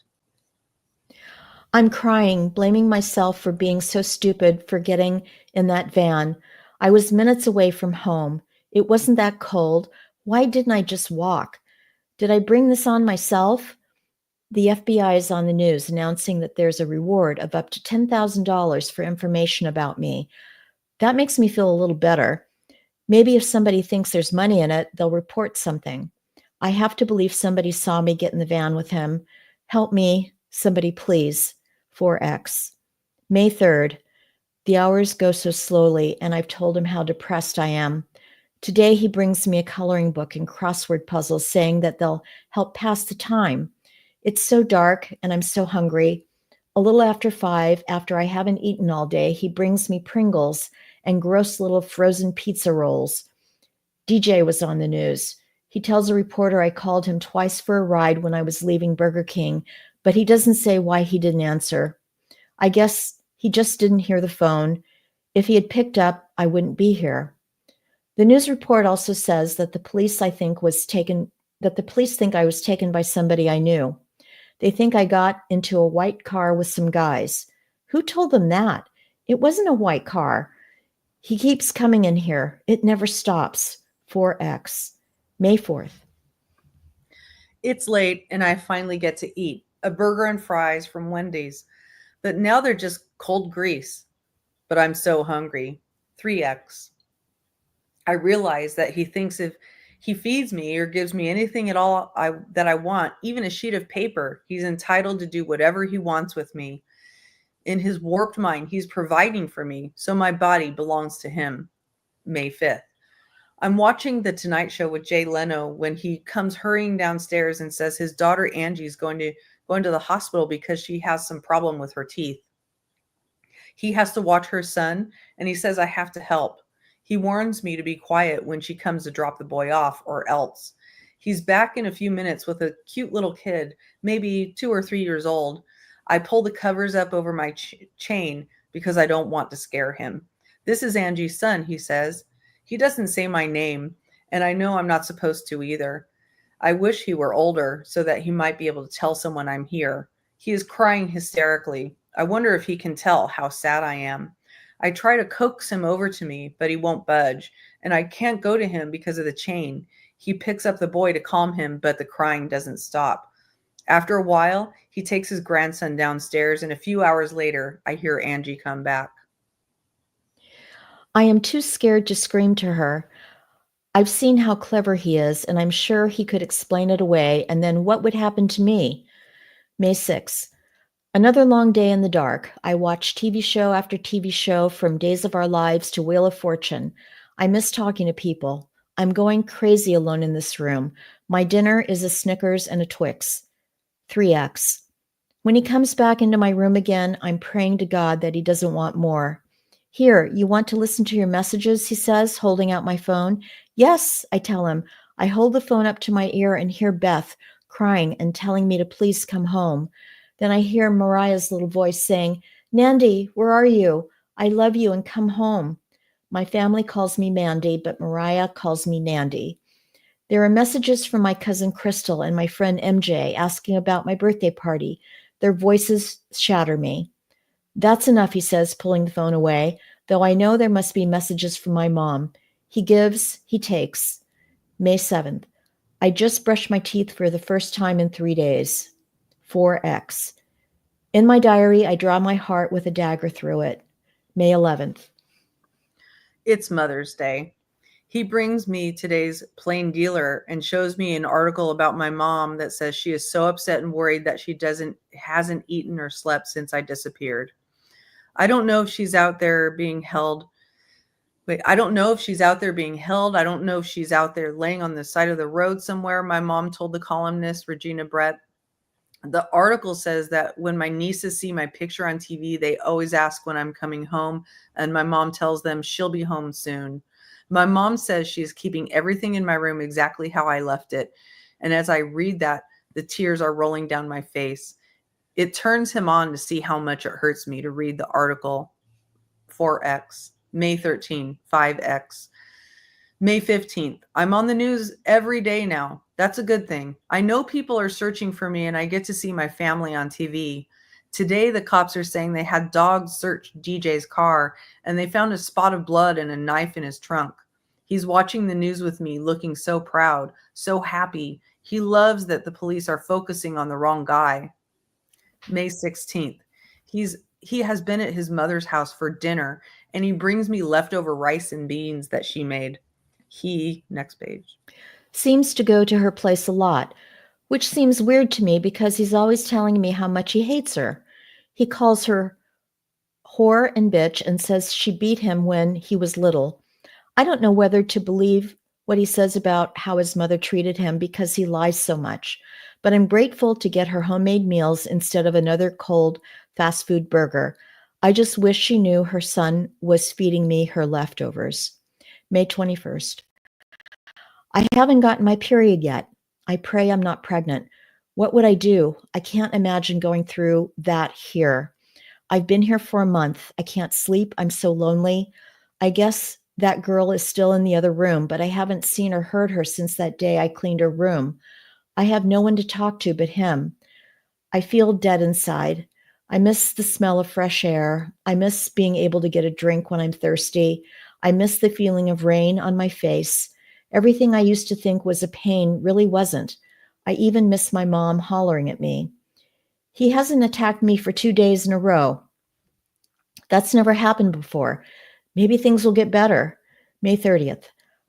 I'm crying, blaming myself for being so stupid for getting in that van. I was minutes away from home. It wasn't that cold. Why didn't I just walk? Did I bring this on myself? The FBI is on the news announcing that there's a reward of up to $10,000 for information about me. That makes me feel a little better. Maybe if somebody thinks there's money in it, they'll report something. I have to believe somebody saw me get in the van with him. Help me, somebody please. 4X. May 3rd. The hours go so slowly, and I've told him how depressed I am. Today, he brings me a coloring book and crossword puzzles saying that they'll help pass the time. It's so dark and I'm so hungry. A little after 5, after I haven't eaten all day, he brings me Pringles and gross little frozen pizza rolls. DJ was on the news. He tells a reporter I called him twice for a ride when I was leaving Burger King, but he doesn't say why he didn't answer. I guess he just didn't hear the phone. If he had picked up, I wouldn't be here. The news report also says that the police think I was taken by somebody I knew. They think I got into a white car with some guys. Who told them that? It wasn't a white car. He keeps coming in here. It never stops. 4X. May 4th. It's late and I finally get to eat a burger and fries from Wendy's, but now they're just cold grease. But I'm so hungry. 3X. I realize that he thinks if he feeds me or gives me anything at all that I want, even a sheet of paper, he's entitled to do whatever he wants with me. In his warped mind, he's providing for me, so my body belongs to him. May 5th. I'm watching The Tonight Show with Jay Leno when he comes hurrying downstairs and says his daughter Angie's going to the hospital because she has some problem with her teeth. He has to watch her son, and he says I have to help. He warns me to be quiet when she comes to drop the boy off, or else. He's back in a few minutes with a cute little kid, maybe 2 or 3 years old. I pull the covers up over my chain because I don't want to scare him. This is Angie's son, he says. He doesn't say my name, and I know I'm not supposed to either. I wish he were older so that he might be able to tell someone I'm here. He is crying hysterically. I wonder if he can tell how sad I am. I try to coax him over to me, but he won't budge, and I can't go to him because of the chain. He picks up the boy to calm him, but the crying doesn't stop. After a while, he takes his grandson downstairs, and a few hours later, I hear Angie come back. I am too scared to scream to her. I've seen how clever he is, and I'm sure he could explain it away, and then what would happen to me? May 6th. Another long day in the dark. I watch TV show after TV show, from Days of Our Lives to Wheel of Fortune. I miss talking to people. I'm going crazy alone in this room. My dinner is a Snickers and a Twix. 3X. When he comes back into my room again, I'm praying to God that he doesn't want more. Here, you want to listen to your messages, he says, holding out my phone. Yes, I tell him. I hold the phone up to my ear and hear Beth crying and telling me to please come home. Then I hear Mariah's little voice saying, Nandy, where are you? I love you and come home. My family calls me Mandy, but Mariah calls me Nandy. There are messages from my cousin Crystal and my friend MJ asking about my birthday party. Their voices shatter me. That's enough, he says, pulling the phone away, though I know there must be messages from my mom. He gives, he takes. May 7th. I just brushed my teeth for the first time in 3 days. 4X. In my diary, I draw my heart with a dagger through it. May 11th. It's Mother's Day. He brings me today's Plain Dealer and shows me an article about my mom that says she is so upset and worried that she hasn't eaten or slept since I disappeared. I don't know if she's out there being held. I don't know if she's out there being held. I don't know if she's out there laying on the side of the road somewhere, my mom told the columnist, Regina Brett. The article says that when my nieces see my picture on TV, they always ask when I'm coming home, and my mom tells them she'll be home soon. My mom says she's keeping everything in my room exactly how I left it. And as I read that, the tears are rolling down my face. It turns him on to see how much it hurts me to read the article. 4X. May 13, 5X. May 15th. I'm on the news every day now. That's a good thing. I know people are searching for me and I get to see my family on TV. Today, the cops are saying they had dogs search DJ's car and they found a spot of blood and a knife in his trunk. He's watching the news with me, looking so proud, so happy. He loves that the police are focusing on the wrong guy. May 16th. He has been at his mother's house for dinner and he brings me leftover rice and beans that she made. Next page. Seems to go to her place a lot, which seems weird to me because he's always telling me how much he hates her. He calls her whore and bitch and says she beat him when he was little. I don't know whether to believe what he says about how his mother treated him because he lies so much, but I'm grateful to get her homemade meals instead of another cold fast food burger. I just wish she knew her son was feeding me her leftovers. May 21st. I haven't gotten my period yet. I pray I'm not pregnant. What would I do? I can't imagine going through that here. I've been here for a month. I can't sleep. I'm so lonely. I guess that girl is still in the other room, but I haven't seen or heard her since that day I cleaned her room. I have no one to talk to but him. I feel dead inside. I miss the smell of fresh air. I miss being able to get a drink when I'm thirsty. I miss the feeling of rain on my face. Everything I used to think was a pain really wasn't. I even miss my mom hollering at me. He hasn't attacked me for 2 days in a row. That's never happened before. Maybe things will get better. May 30th.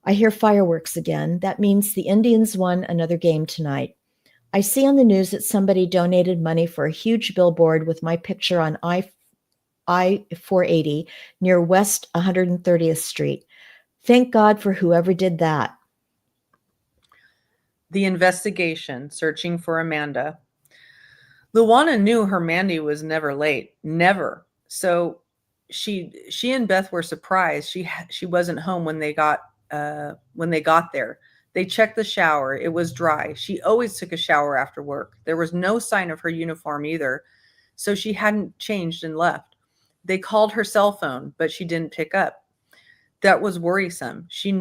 I hear fireworks again. That means the Indians won another game tonight. I see on the news that somebody donated money for a huge billboard with my picture on I-480 near West 130th Street. Thank God for whoever did that. The investigation, searching for Amanda. Luana knew her Mandy was never late, never. So she and Beth were surprised she wasn't home when they got there. They checked the shower. It was dry. She always took a shower after work. There was no sign of her uniform either, so she hadn't changed and left. They called her cell phone, but she didn't pick up. That was worrisome. She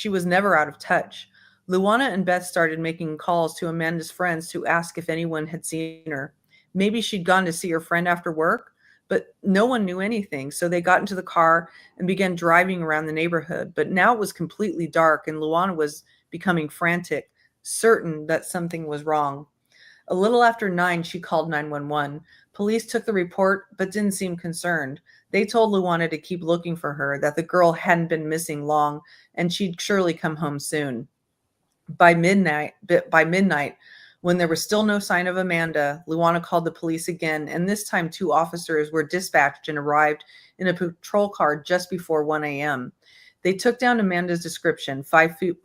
was never out of touch. Luana and Beth started making calls to Amanda's friends to ask if anyone had seen her. Maybe she'd gone to see her friend after work, but no one knew anything. So they got into the car and began driving around the neighborhood. But now it was completely dark and Luana was becoming frantic, certain that something was wrong. A little after 9, she called 911. Police took the report but didn't seem concerned. They told Luana to keep looking for her, that the girl hadn't been missing long and she'd surely come home soon. By midnight, when there was still no sign of Amanda, Luana called the police again, and this time 2 officers were dispatched and arrived in a patrol car just before 1 a.m. They took down Amanda's description: 5'1",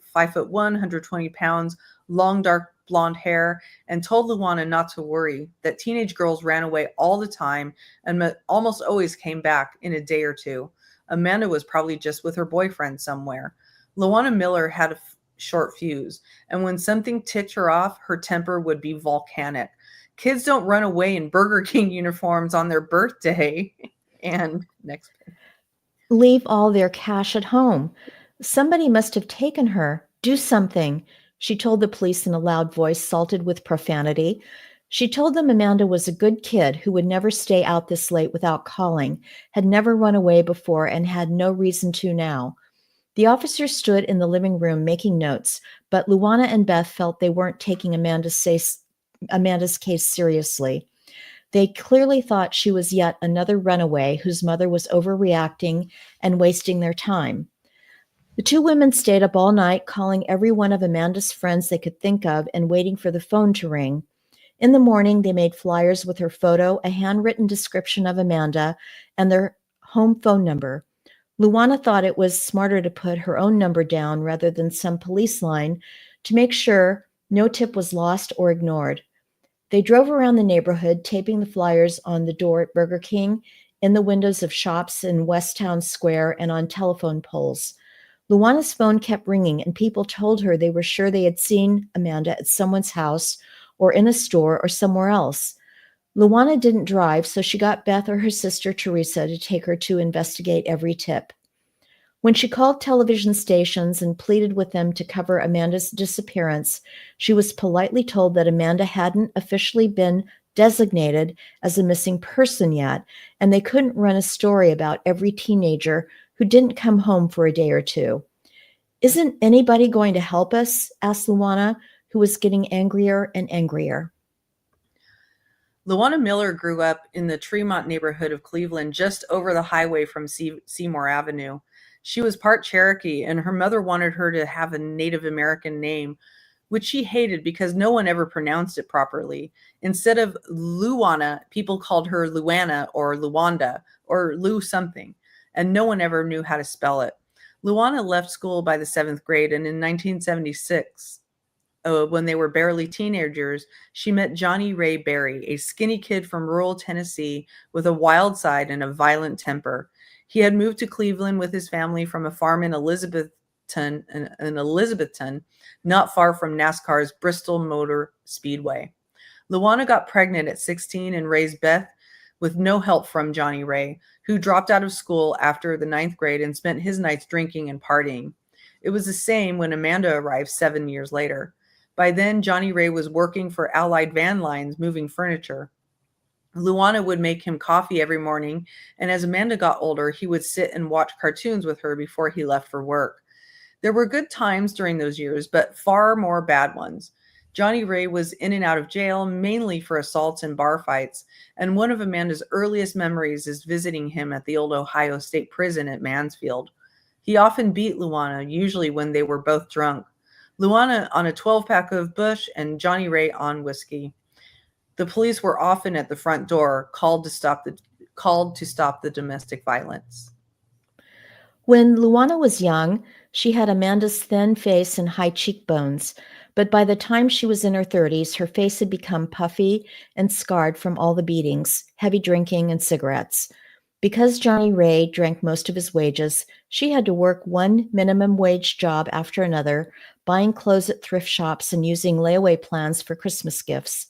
120 pounds, long dark blonde hair, and told Luana not to worry, that teenage girls ran away all the time and almost always came back in a day or two. Amanda was probably just with her boyfriend somewhere. Luana Miller had a short fuse, and when something ticked her off, her temper would be volcanic. Kids don't run away in Burger King uniforms on their birthday. And next. Leave all their cash at home. Somebody must have taken her. Do something, she told the police in a loud voice salted with profanity. She told them Amanda was a good kid who would never stay out this late without calling, had never run away before, and had no reason to now. The officers stood in the living room making notes, but Luana and Beth felt they weren't taking Amanda's case seriously. They clearly thought she was yet another runaway whose mother was overreacting and wasting their time. The 2 women stayed up all night, calling every one of Amanda's friends they could think of and waiting for the phone to ring. In the morning, they made flyers with her photo, a handwritten description of Amanda, and their home phone number. Luana thought it was smarter to put her own number down rather than some police line to make sure no tip was lost or ignored. They drove around the neighborhood, taping the flyers on the door at Burger King, in the windows of shops in West Town Square, and on telephone poles. Luana's phone kept ringing, and people told her they were sure they had seen Amanda at someone's house or in a store or somewhere else. Luana didn't drive, so she got Beth or her sister Teresa to take her to investigate every tip. When she called television stations and pleaded with them to cover Amanda's disappearance, she was politely told that Amanda hadn't officially been designated as a missing person yet, and they couldn't run a story about every teenager who didn't come home for a day or two. Isn't anybody going to help us? Asked Luana, who was getting angrier and angrier. Luana Miller grew up in the Tremont neighborhood of Cleveland, just over the highway from Seymour Avenue. She was part Cherokee, and her mother wanted her to have a Native American name, which she hated because no one ever pronounced it properly. Instead of Luana, people called her Luana or Luanda or Lu something. and no one ever knew how to spell it. Luana left school by the 7th grade, and in 1976, when they were barely teenagers, she met Johnny Ray Berry, a skinny kid from rural Tennessee with a wild side and a violent temper. He had moved to Cleveland with his family from a farm in Elizabethton, not far from NASCAR's Bristol Motor Speedway. Luana got pregnant at 16 and raised Beth with no help from Johnny Ray, who dropped out of school after the 9th grade and spent his nights drinking and partying. It was the same when Amanda arrived 7 years later. By then, Johnny Ray was working for Allied Van Lines moving furniture. Luana would make him coffee every morning, and as Amanda got older, he would sit and watch cartoons with her before he left for work. There were good times during those years, but far more bad ones. Johnny Ray was in and out of jail, mainly for assaults and bar fights, and one of Amanda's earliest memories is visiting him at the old Ohio State Prison at Mansfield. He often beat Luana, usually when they were both drunk. Luana on a 12-pack of Busch and Johnny Ray on whiskey. The police were often at the front door, called to stop the domestic violence. When Luana was young, she had Amanda's thin face and high cheekbones, but by the time she was in her 30s, her face had become puffy and scarred from all the beatings, heavy drinking, and cigarettes. Because Johnny Ray drank most of his wages, she had to work one minimum wage job after another, buying clothes at thrift shops and using layaway plans for Christmas gifts.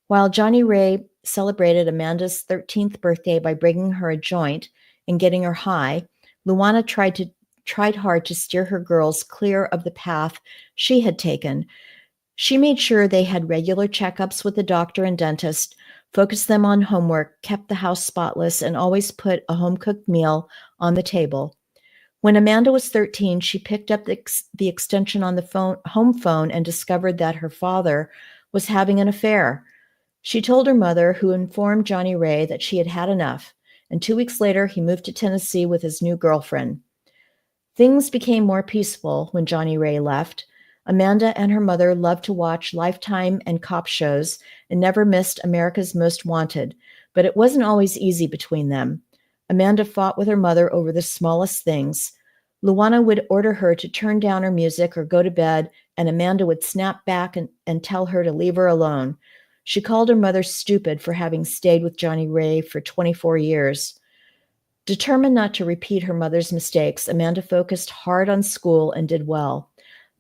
While Johnny Ray celebrated Amanda's 13th birthday by bringing her a joint and getting her high, Luana tried hard to steer her girls clear of the path she had taken. She made sure they had regular checkups with the doctor and dentist, focused them on homework, kept the house spotless, and always put a home-cooked meal on the table. When Amanda was 13, she picked up the extension on the home phone and discovered that her father was having an affair. She told her mother, who informed Johnny Ray that she had had enough, and 2 weeks later, he moved to Tennessee with his new girlfriend. Things became more peaceful when Johnny Ray left. Amanda and her mother loved to watch Lifetime and cop shows and never missed America's Most Wanted, but it wasn't always easy between them. Amanda fought with her mother over the smallest things. Luana would order her to turn down her music or go to bed, and Amanda would snap back and tell her to leave her alone. She called her mother stupid for having stayed with Johnny Ray for 24 years. Determined not to repeat her mother's mistakes, Amanda focused hard on school and did well.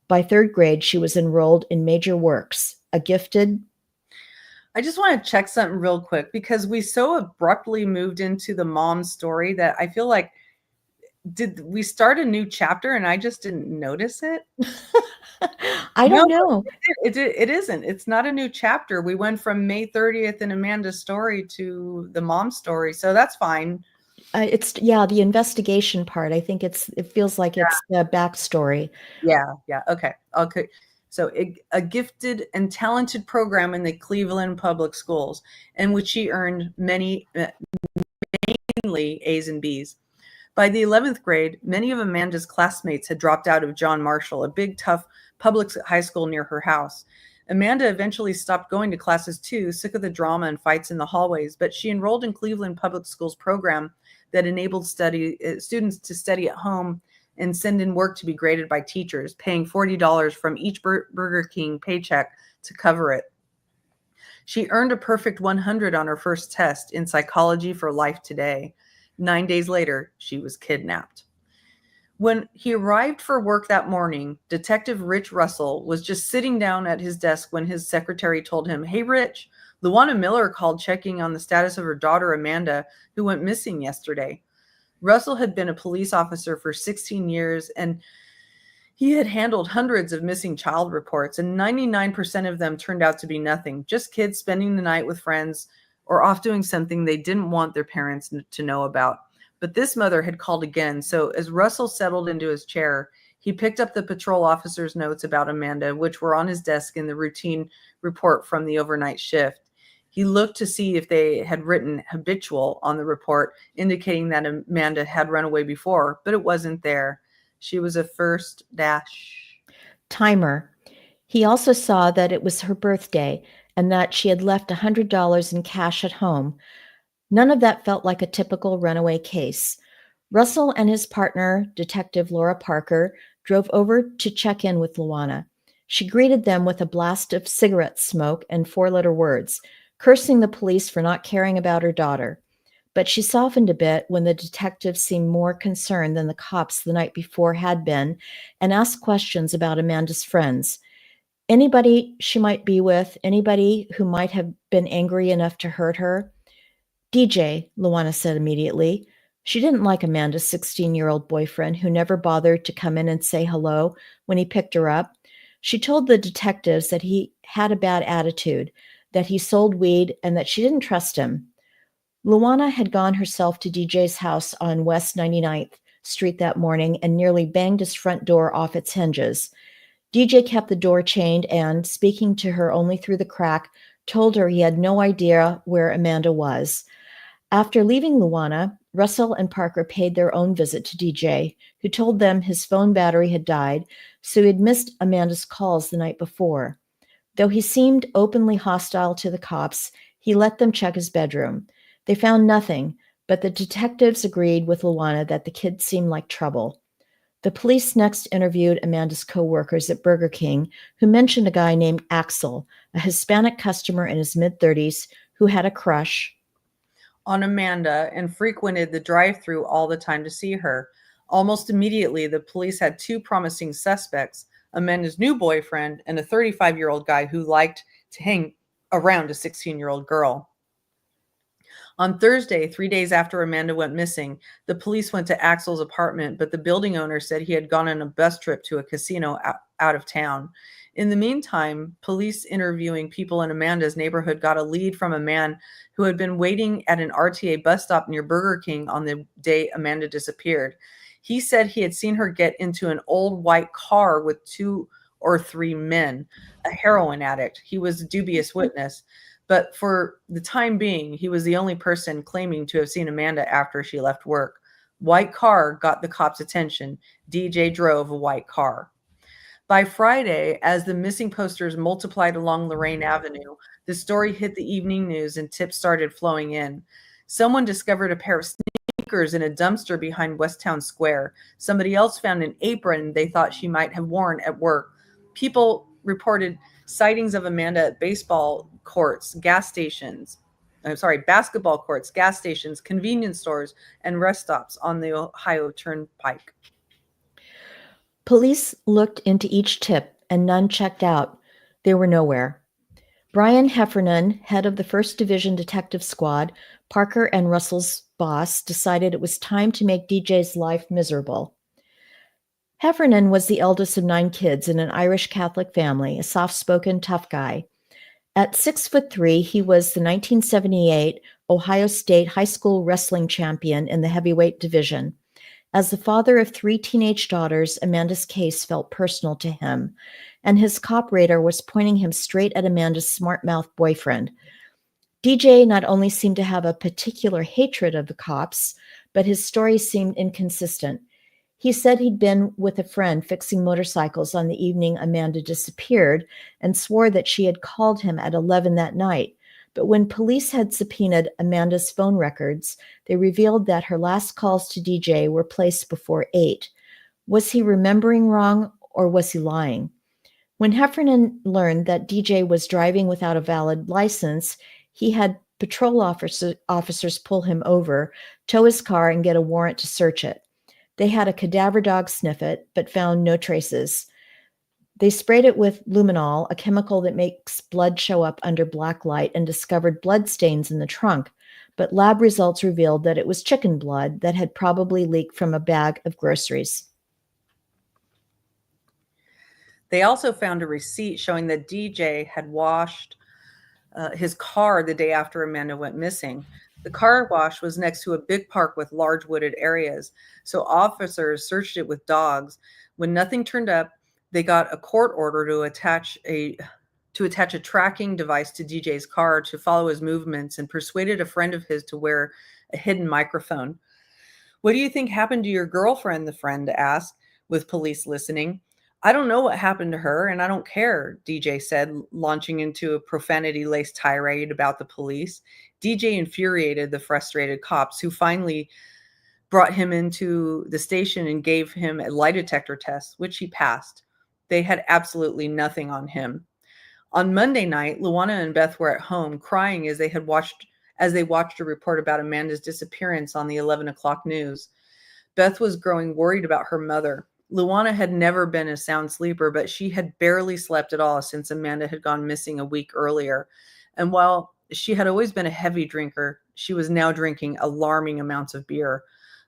By 3rd grade, she was enrolled in Major Works, a gifted... I just want to check something real quick because we so abruptly moved into the mom's story that I feel like, did we start a new chapter and I just didn't notice it? I don't know. It isn't. It's not a new chapter. We went from May 30th in Amanda's story to the mom's story. So that's fine. It's the investigation part. I think it feels like it's the backstory. Yeah. Okay. So a gifted and talented program in the Cleveland public schools, in which she earned mainly A's and B's. By the 11th grade, many of Amanda's classmates had dropped out of John Marshall, a big, tough public high school near her house. Amanda eventually stopped going to classes too, sick of the drama and fights in the hallways, but she enrolled in Cleveland Public Schools program that enabled students to study at home and send in work to be graded by teachers, paying $40 from each Burger King paycheck to cover it. She earned a perfect 100 on her first test in Psychology for Life Today. 9 days later, she was kidnapped. When he arrived for work that morning, Detective Rich Russell was just sitting down at his desk when his secretary told him, "Hey, Rich, Luana Miller called checking on the status of her daughter, Amanda, who went missing yesterday." Russell had been a police officer for 16 years, and he had handled hundreds of missing child reports, and 99% of them turned out to be nothing, just kids spending the night with friends or off doing something they didn't want their parents to know about. But this mother had called again, so as Russell settled into his chair, he picked up the patrol officer's notes about Amanda, which were on his desk in the routine report from the overnight shift. He looked to see if they had written habitual on the report, indicating that Amanda had run away before, but it wasn't there. She was a first dash timer. He also saw that it was her birthday and that she had left $100 in cash at home. None of that felt like a typical runaway case. Russell and his partner, Detective Laura Parker, drove over to check in with Luana. She greeted them with a blast of cigarette smoke and four-letter words, cursing the police for not caring about her daughter. But she softened a bit when the detectives seemed more concerned than the cops the night before had been and asked questions about Amanda's friends. Anybody she might be with, anybody who might have been angry enough to hurt her. DJ, Luana said immediately. She didn't like Amanda's 16-year-old boyfriend who never bothered to come in and say hello when he picked her up. She told the detectives that he had a bad attitude, that he sold weed, and that she didn't trust him. Luana had gone herself to DJ's house on West 99th Street that morning and nearly banged his front door off its hinges. DJ kept the door chained and, speaking to her only through the crack, told her he had no idea where Amanda was. After leaving Luana, Russell and Parker paid their own visit to DJ, who told them his phone battery had died, so he had missed Amanda's calls the night before. Though he seemed openly hostile to the cops, he let them check his bedroom. They found nothing, but the detectives agreed with Luana that the kid seemed like trouble. The police next interviewed Amanda's co-workers at Burger King, who mentioned a guy named Axel, a Hispanic customer in his mid-30s who had a crush on Amanda and frequented the drive-thru all the time to see her. Almost immediately, the police had two promising suspects, Amanda's new boyfriend and a 35-year-old guy who liked to hang around a 16-year-old girl. On Thursday, 3 days after Amanda went missing, the police went to Axel's apartment, but the building owner said he had gone on a bus trip to a casino out of town. In the meantime, police interviewing people in Amanda's neighborhood got a lead from a man who had been waiting at an RTA bus stop near Burger King on the day Amanda disappeared. He said he had seen her get into an old white car with 2 or 3 men, a heroin addict. He was a dubious witness. But for the time being, he was the only person claiming to have seen Amanda after she left work. White car got the cops' attention. DJ drove a white car. By Friday, as the missing posters multiplied along Lorraine Avenue, the story hit the evening news and tips started flowing in. Someone discovered a pair of sneakers in a dumpster behind West Town Square. Somebody else found an apron they thought she might have worn at work. People reported sightings of Amanda at basketball courts, gas stations, convenience stores, and rest stops on the Ohio Turnpike. Police looked into each tip, and none checked out. They were nowhere. Brian Heffernan, head of the 1st Division Detective Squad, Parker and Russell's boss, decided it was time to make DJ's life miserable. Heffernan was the eldest of 9 kids in an Irish Catholic family, a soft-spoken, tough guy. At 6'3", he was the 1978 Ohio State high school wrestling champion in the heavyweight division. As the father of 3 teenage daughters, Amanda's case felt personal to him, and his cop radar was pointing him straight at Amanda's smart-mouthed boyfriend. DJ not only seemed to have a particular hatred of the cops, but his story seemed inconsistent. He said he'd been with a friend fixing motorcycles on the evening Amanda disappeared and swore that she had called him at 11 that night. But when police had subpoenaed Amanda's phone records, they revealed that her last calls to DJ were placed before 8. Was he remembering wrong, or was he lying? When Heffernan learned that DJ was driving without a valid license, he had patrol officers pull him over, tow his car, and get a warrant to search it. They had a cadaver dog sniff it, but found no traces. They sprayed it with luminol, a chemical that makes blood show up under black light, and discovered blood stains in the trunk. But lab results revealed that it was chicken blood that had probably leaked from a bag of groceries. They also found a receipt showing that DJ had washed his car the day after Amanda went missing. The car wash was next to a big park with large wooded areas, so officers searched it with dogs. When nothing turned up, they got a court order to attach a tracking device to DJ's car to follow his movements, and persuaded a friend of his to wear a hidden microphone. "What do you think happened to your girlfriend?" the friend asked, with police listening. "I don't know what happened to her, and I don't care," DJ said, launching into a profanity-laced tirade about the police. DJ infuriated the frustrated cops, who finally brought him into the station and gave him a lie detector test, which he passed. They had absolutely nothing on him. On Monday night, Luana and Beth were at home crying as they watched a report about Amanda's disappearance on the 11 o'clock news. Beth was growing worried about her mother. Luana had never been a sound sleeper, but she had barely slept at all since Amanda had gone missing a week earlier. And while she had always been a heavy drinker, she was now drinking alarming amounts of beer.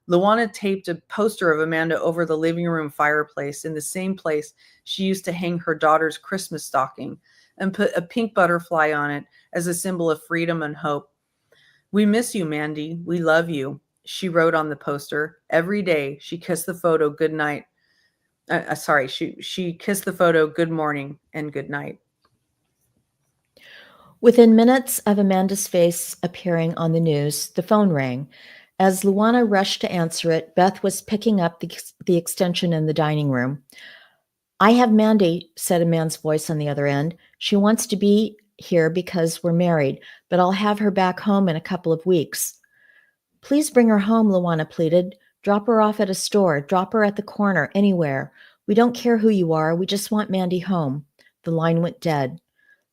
Luana taped a poster of Amanda over the living room fireplace in the same place she used to hang her daughter's Christmas stocking, and put a pink butterfly on it as a symbol of freedom and hope. "We miss you, Mandy. We love you," she wrote on the poster. Every day she kissed the photo good night. She kissed the photo good morning and good night. Within minutes of Amanda's face appearing on the news, the phone rang. As Luana rushed to answer it, Beth was picking up the extension in the dining room. "I have Mandy," said a man's voice on the other end. "She wants to be here because we're married, but I'll have her back home in a couple of weeks." "Please bring her home," Luana pleaded. "Drop her off at a store. Drop her at the corner, anywhere. We don't care who you are. We just want Mandy home." The line went dead.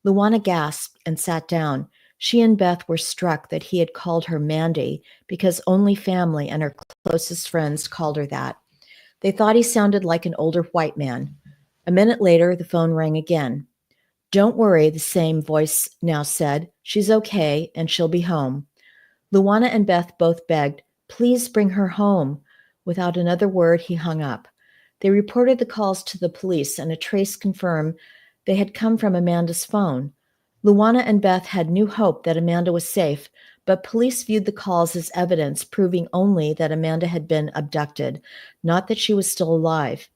Luana gasped and sat down. She and Beth were struck that he had called her Mandy because only family and her closest friends called her that. They thought he sounded like an older white man. A minute later, the phone rang again. "Don't worry," the same voice now said. "She's okay, and she'll be home." Luana and Beth both begged, "Please bring her home." Without another word, he hung up. They reported the calls to the police, and a trace confirmed they had come from Amanda's phone. Luana and Beth had new hope that Amanda was safe, but police viewed the calls as evidence proving only that Amanda had been abducted, not that she was still alive.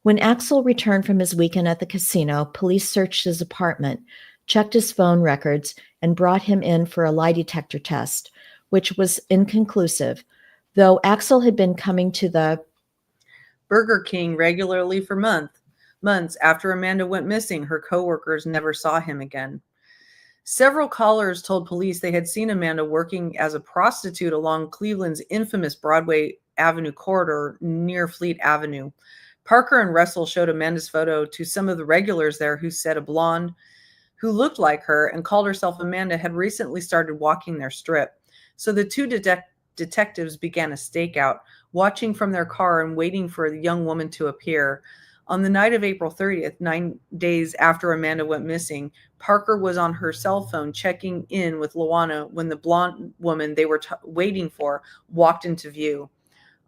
When Axel returned from his weekend at the casino, police searched his apartment, checked his phone records, and brought him in for a lie detector test, which was inconclusive, though Axel had been coming to the Burger King regularly for months after Amanda went missing. Her coworkers never saw him again. Several callers told police they had seen Amanda working as a prostitute along Cleveland's infamous Broadway Avenue corridor near Fleet Avenue. Parker and Russell showed Amanda's photo to some of the regulars there, who said a blonde who looked like her and called herself Amanda had recently started walking their strip. So the two detectives began a stakeout, watching from their car and waiting for the young woman to appear. On the night of April 30th, 9 days after Amanda went missing, Parker was on her cell phone checking in with Luana when the blonde woman they were waiting for walked into view.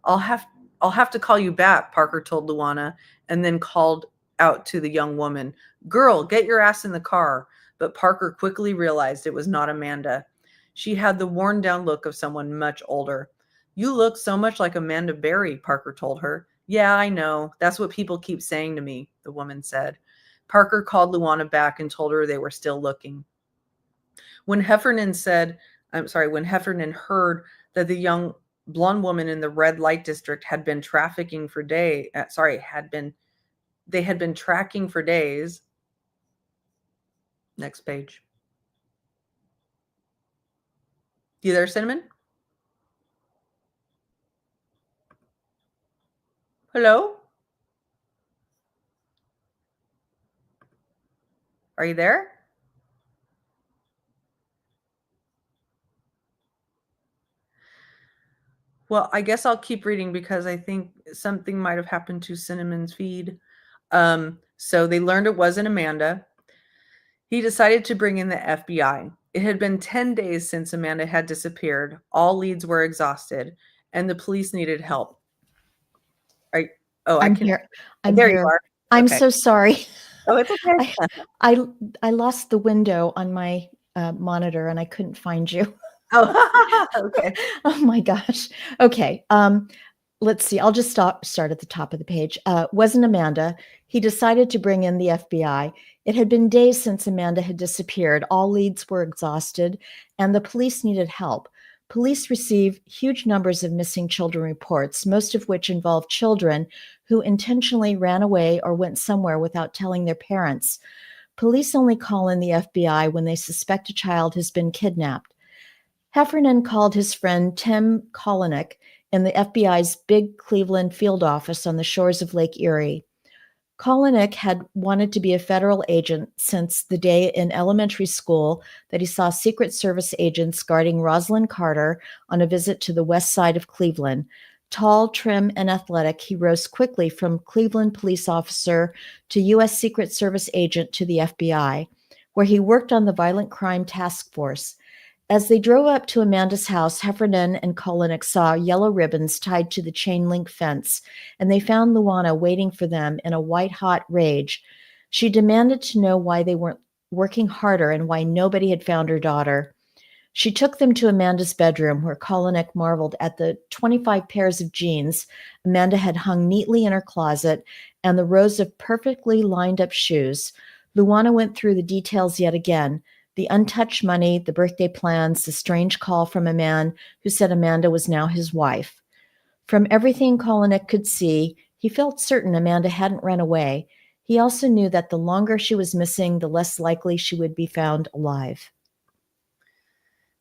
I'll have to call you back," Parker told Luana, and then called out to the young woman, "Girl, get your ass in the car." But Parker quickly realized it was not Amanda. She had the worn down look of someone much older. "You look so much like Amanda Berry," Parker told her. "Yeah, I know. That's what people keep saying to me," the woman said. Parker called Luana back and told her they were still looking. When Heffernan heard that the young blonde woman in the red light district had been tracking for days. Next page. You there, Cinnamon? Hello? Are you there? Well, I guess I'll keep reading because I think something might have happened to Cinnamon's feed. So they learned it wasn't Amanda. He decided to bring in the FBI. It had been 10 days since Amanda had disappeared. All leads were exhausted, and the police needed help. I'm here. There you are. I'm Okay. so sorry. Oh, it's okay. I lost the window on my monitor and I couldn't find you. Oh, okay. Oh my gosh. Okay. Let's see. I'll just start at the top of the page. Wasn't Amanda. He decided to bring in the FBI. It had been days since Amanda had disappeared. All leads were exhausted, and the police needed help. Police receive huge numbers of missing children reports, most of which involve children who intentionally ran away or went somewhere without telling their parents. Police only call in the FBI when they suspect a child has been kidnapped. Heffernan called his friend Tim Kolinick in the FBI's big Cleveland field office on the shores of Lake Erie. Kalanick had wanted to be a federal agent since the day in elementary school that he saw Secret Service agents guarding Rosalind Carter on a visit to the west side of Cleveland. Tall, trim, and athletic, he rose quickly from Cleveland police officer to U.S. Secret Service agent to the FBI, where he worked on the Violent Crime Task Force. As they drove up to Amanda's house, Heffernan and Kalanick saw yellow ribbons tied to the chain link fence, and they found Luana waiting for them in a white-hot rage. She demanded to know why they weren't working harder and why nobody had found her daughter. She took them to Amanda's bedroom, where Kalanick marveled at the 25 pairs of jeans Amanda had hung neatly in her closet and the rows of perfectly lined-up shoes. Luana went through the details yet again: the untouched money, the birthday plans, the strange call from a man who said Amanda was now his wife. From everything Kalanick could see, he felt certain Amanda hadn't run away. He also knew that the longer she was missing, the less likely she would be found alive.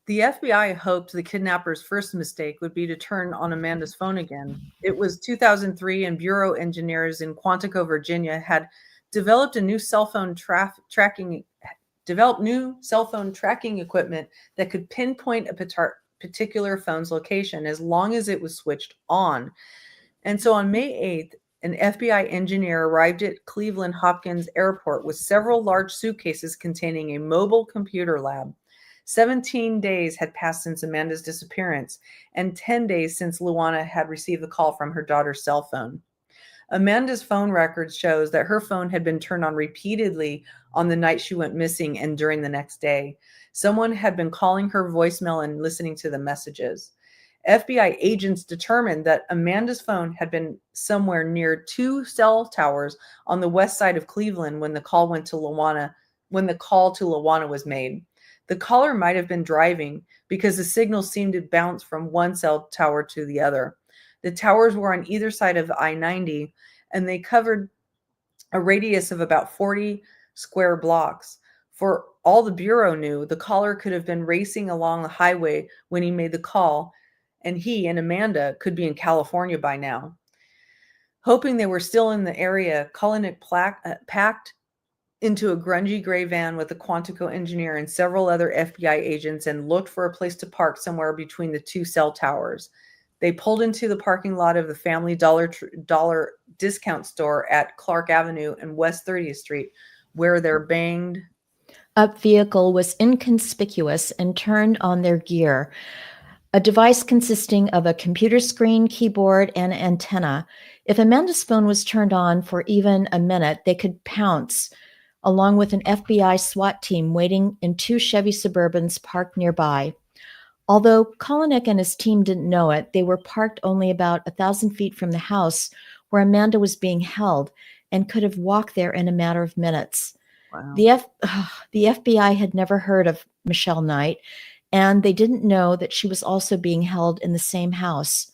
The FBI hoped the kidnappers' first mistake would be to turn on Amanda's phone again. It was 2003, and Bureau engineers in Quantico, Virginia, had developed new cell phone tracking equipment that could pinpoint a particular phone's location as long as it was switched on. And so on May 8th, an FBI engineer arrived at Cleveland Hopkins Airport with several large suitcases containing a mobile computer lab. 17 days had passed since Amanda's disappearance, and 10 days since Luana had received the call from her daughter's cell phone. Amanda's phone records shows that her phone had been turned on repeatedly on the night she went missing and during the next day. Someone had been calling her voicemail and listening to the messages. FBI agents determined that Amanda's phone had been somewhere near 2 cell towers on the west side of Cleveland when the call to Luana was made. The caller might have been driving because the signal seemed to bounce from one cell tower to the other. The towers were on either side of I-90, and they covered a radius of about 40 square blocks. For all the Bureau knew, the caller could have been racing along the highway when he made the call, and he and Amanda could be in California by now. Hoping they were still in the area, Kalanick packed into a grungy gray van with a Quantico engineer and several other FBI agents and looked for a place to park somewhere between the 2 cell towers. They pulled into the parking lot of the Family Dollar discount store at Clark Avenue and West 30th Street, where their banged up vehicle was inconspicuous and turned on their gear, a device consisting of a computer screen, keyboard, and antenna. If Amanda's phone was turned on for even a minute, they could pounce, along with an FBI SWAT team waiting in 2 Chevy Suburbans parked nearby. Although Kalanick and his team didn't know it, they were parked only about 1,000 feet from the house where Amanda was being held and could have walked there in a matter of minutes. Wow. The FBI had never heard of Michelle Knight, and they didn't know that she was also being held in the same house.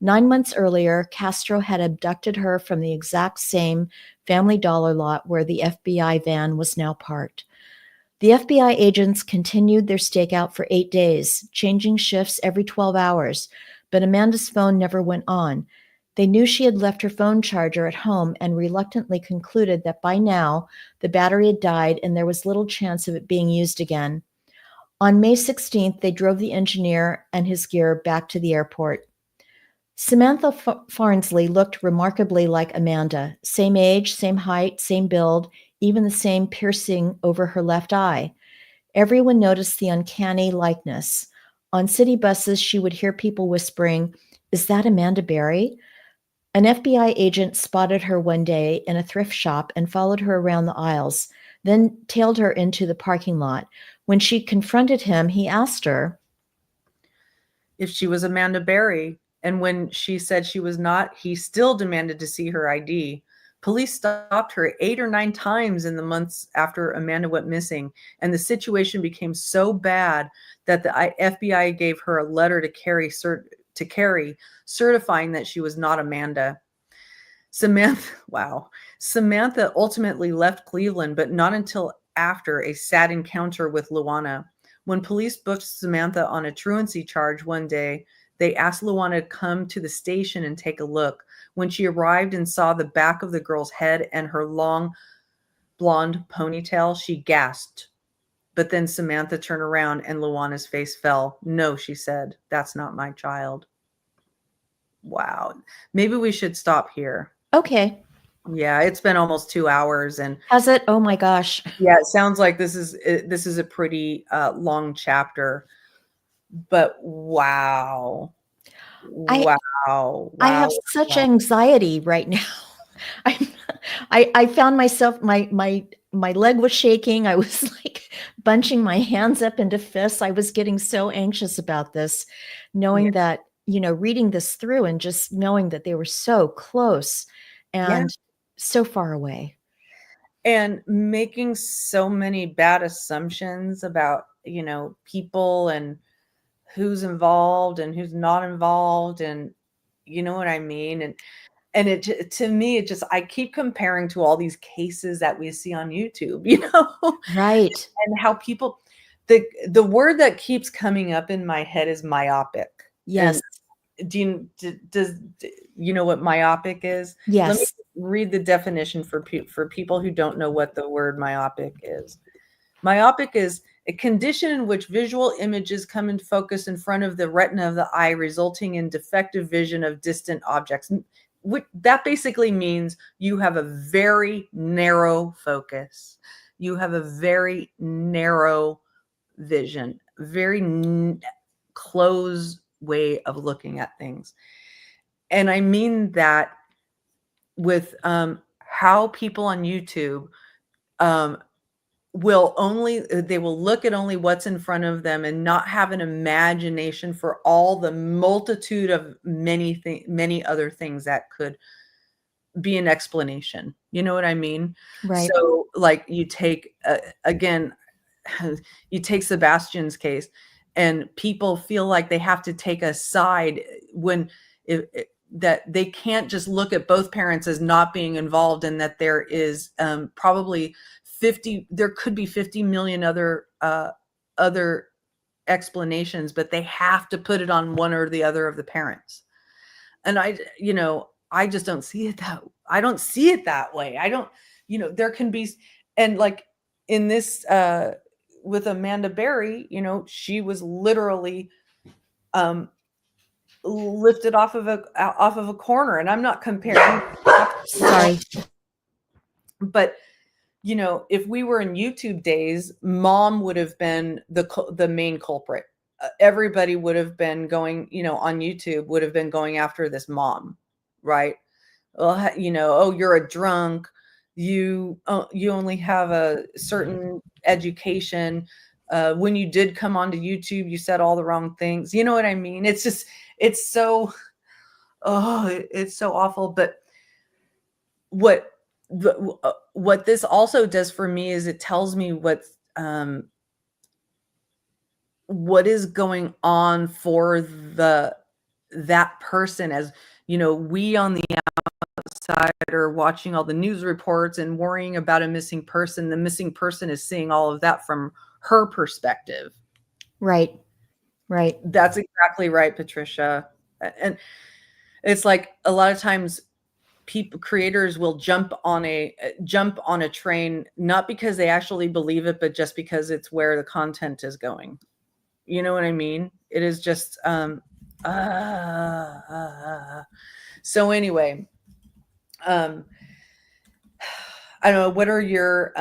9 months earlier, Castro had abducted her from the exact same Family Dollar lot where the FBI van was now parked. The FBI agents continued their stakeout for 8 days, changing shifts every 12 hours, but Amanda's phone never went on. They knew she had left her phone charger at home and reluctantly concluded that by now the battery had died and there was little chance of it being used again. On May 16th, they drove the engineer and his gear back to the airport. Samantha Farnsley looked remarkably like Amanda. Same age, same height, same build, even the same piercing over her left eye. Everyone noticed the uncanny likeness. On city buses, she would hear people whispering, "Is that Amanda Berry?" An FBI agent spotted her one day in a thrift shop and followed her around the aisles, then tailed her into the parking lot. When she confronted him, he asked her if she was Amanda Berry, and when she said she was not, he still demanded to see her ID. Police stopped her 8 or 9 times in the months after Amanda went missing, and the situation became so bad that the FBI gave her a letter to carry, certifying that she was not Amanda. Samantha ultimately left Cleveland, but not until after a sad encounter with Luana. When police booked Samantha on a truancy charge one day, They asked Luana to come to the station and take a look. When she arrived and saw the back of the girl's head and her long blonde ponytail, she gasped. But then Samantha turned around and Luana's face fell. No, she said, that's not my child. Wow. Maybe we should stop here. Okay. Yeah, it's been almost 2 hours, and Has it? Oh my gosh. yeah, it sounds like this is a pretty long chapter. But wow. I Wow. I have such anxiety right now. I found myself, my leg was shaking. I was like bunching my hands up into fists. I was getting so anxious about this, knowing that, reading this through and just knowing that they were so close and so far away. And making so many bad assumptions about, people and who's involved and who's not involved, and you know what I mean? And it, to me, it just, I keep comparing to all these cases that we see on YouTube, Right. and how people, the word that keeps coming up in my head is myopic. Yes. And does you know what myopic is? Yes. Let me read the definition for people who don't know what the word myopic is. Myopic is a condition in which visual images come into focus in front of the retina of the eye, resulting in defective vision of distant objects. That basically means you have a very narrow focus. You have a very narrow vision, very closed way of looking at things. And I mean that with how people on YouTube they will look at only what's in front of them and not have an imagination for all the multitude of many other things that could be an explanation. You know what I mean? Right. So like you take again, you take Sebastian's case, and people feel like they have to take a side when that they can't just look at both parents as not being involved, and that there is probably there could be 50 million other explanations, but they have to put it on one or the other of the parents. And I just don't see it I don't see it that way. I don't, there can be, and like in this with Amanda Berry, she was literally lifted off of a corner, and I'm not comparing. Sorry. But if we were in YouTube days, mom would have been the main culprit. Everybody would have been going, on YouTube would have been going after this mom, right? Well, oh, you're a drunk. You only have a certain education. When you did come onto YouTube, you said all the wrong things. You know what I mean? It's just, it's so awful. But what this also does for me is it tells me what is going on for that person, as we on the outside are watching all the news reports and worrying about a missing person. The missing person is seeing all of that from her perspective. Right. That's exactly right, Patricia. And it's like a lot of times creators will jump on a train, not because they actually believe it, but just because it's where the content is going. You know what I mean? It is just so anyway, I don't know, what are your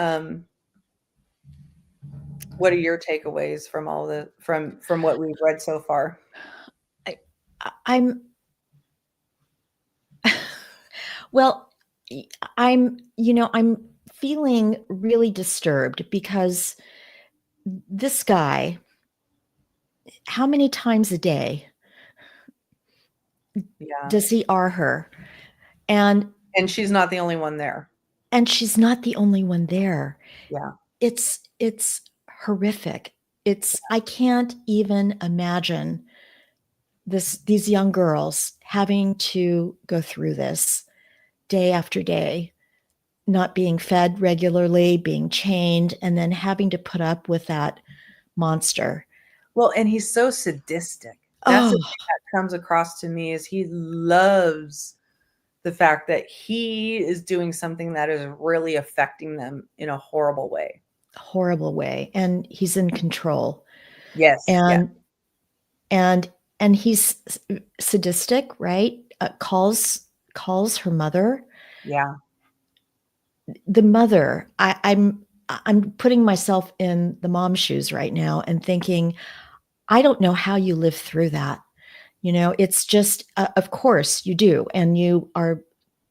takeaways from all from what we've read so far? I'm well, I'm feeling really disturbed because this guy, how many times a day does he R her? And she's not the only one there. And she's not the only one there. Yeah. It's horrific. I can't even imagine these young girls having to go through this day after day, not being fed regularly, being chained, and then having to put up with that monster. Well, and he's so sadistic. That's the Oh, thing that comes across to me is he loves the fact that he is doing something that is really affecting them in a horrible way. horrible way. And he's in control. Yes. Yeah. And and he's sadistic, right? Calls her mother. Yeah. The mother, I'm putting myself in the mom's shoes right now and thinking, I don't know how you live through that. It's just, of course you do, and you are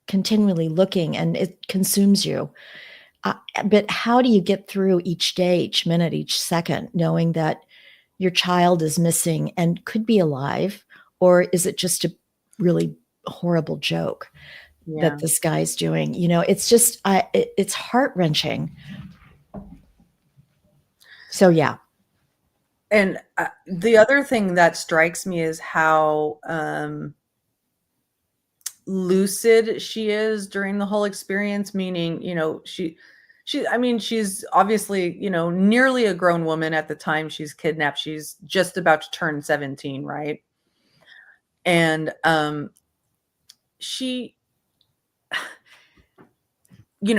continually looking, and it consumes you. But how do you get through each day, each minute, each second, knowing that your child is missing and could be alive, or is it just a really horrible joke Yeah. that this guy's doing? It's just, it's heart wrenching. So yeah. And the other thing that strikes me is how lucid she is during the whole experience, meaning, I mean, she's obviously, nearly a grown woman at the time she's kidnapped. She's just about to turn 17, right? And she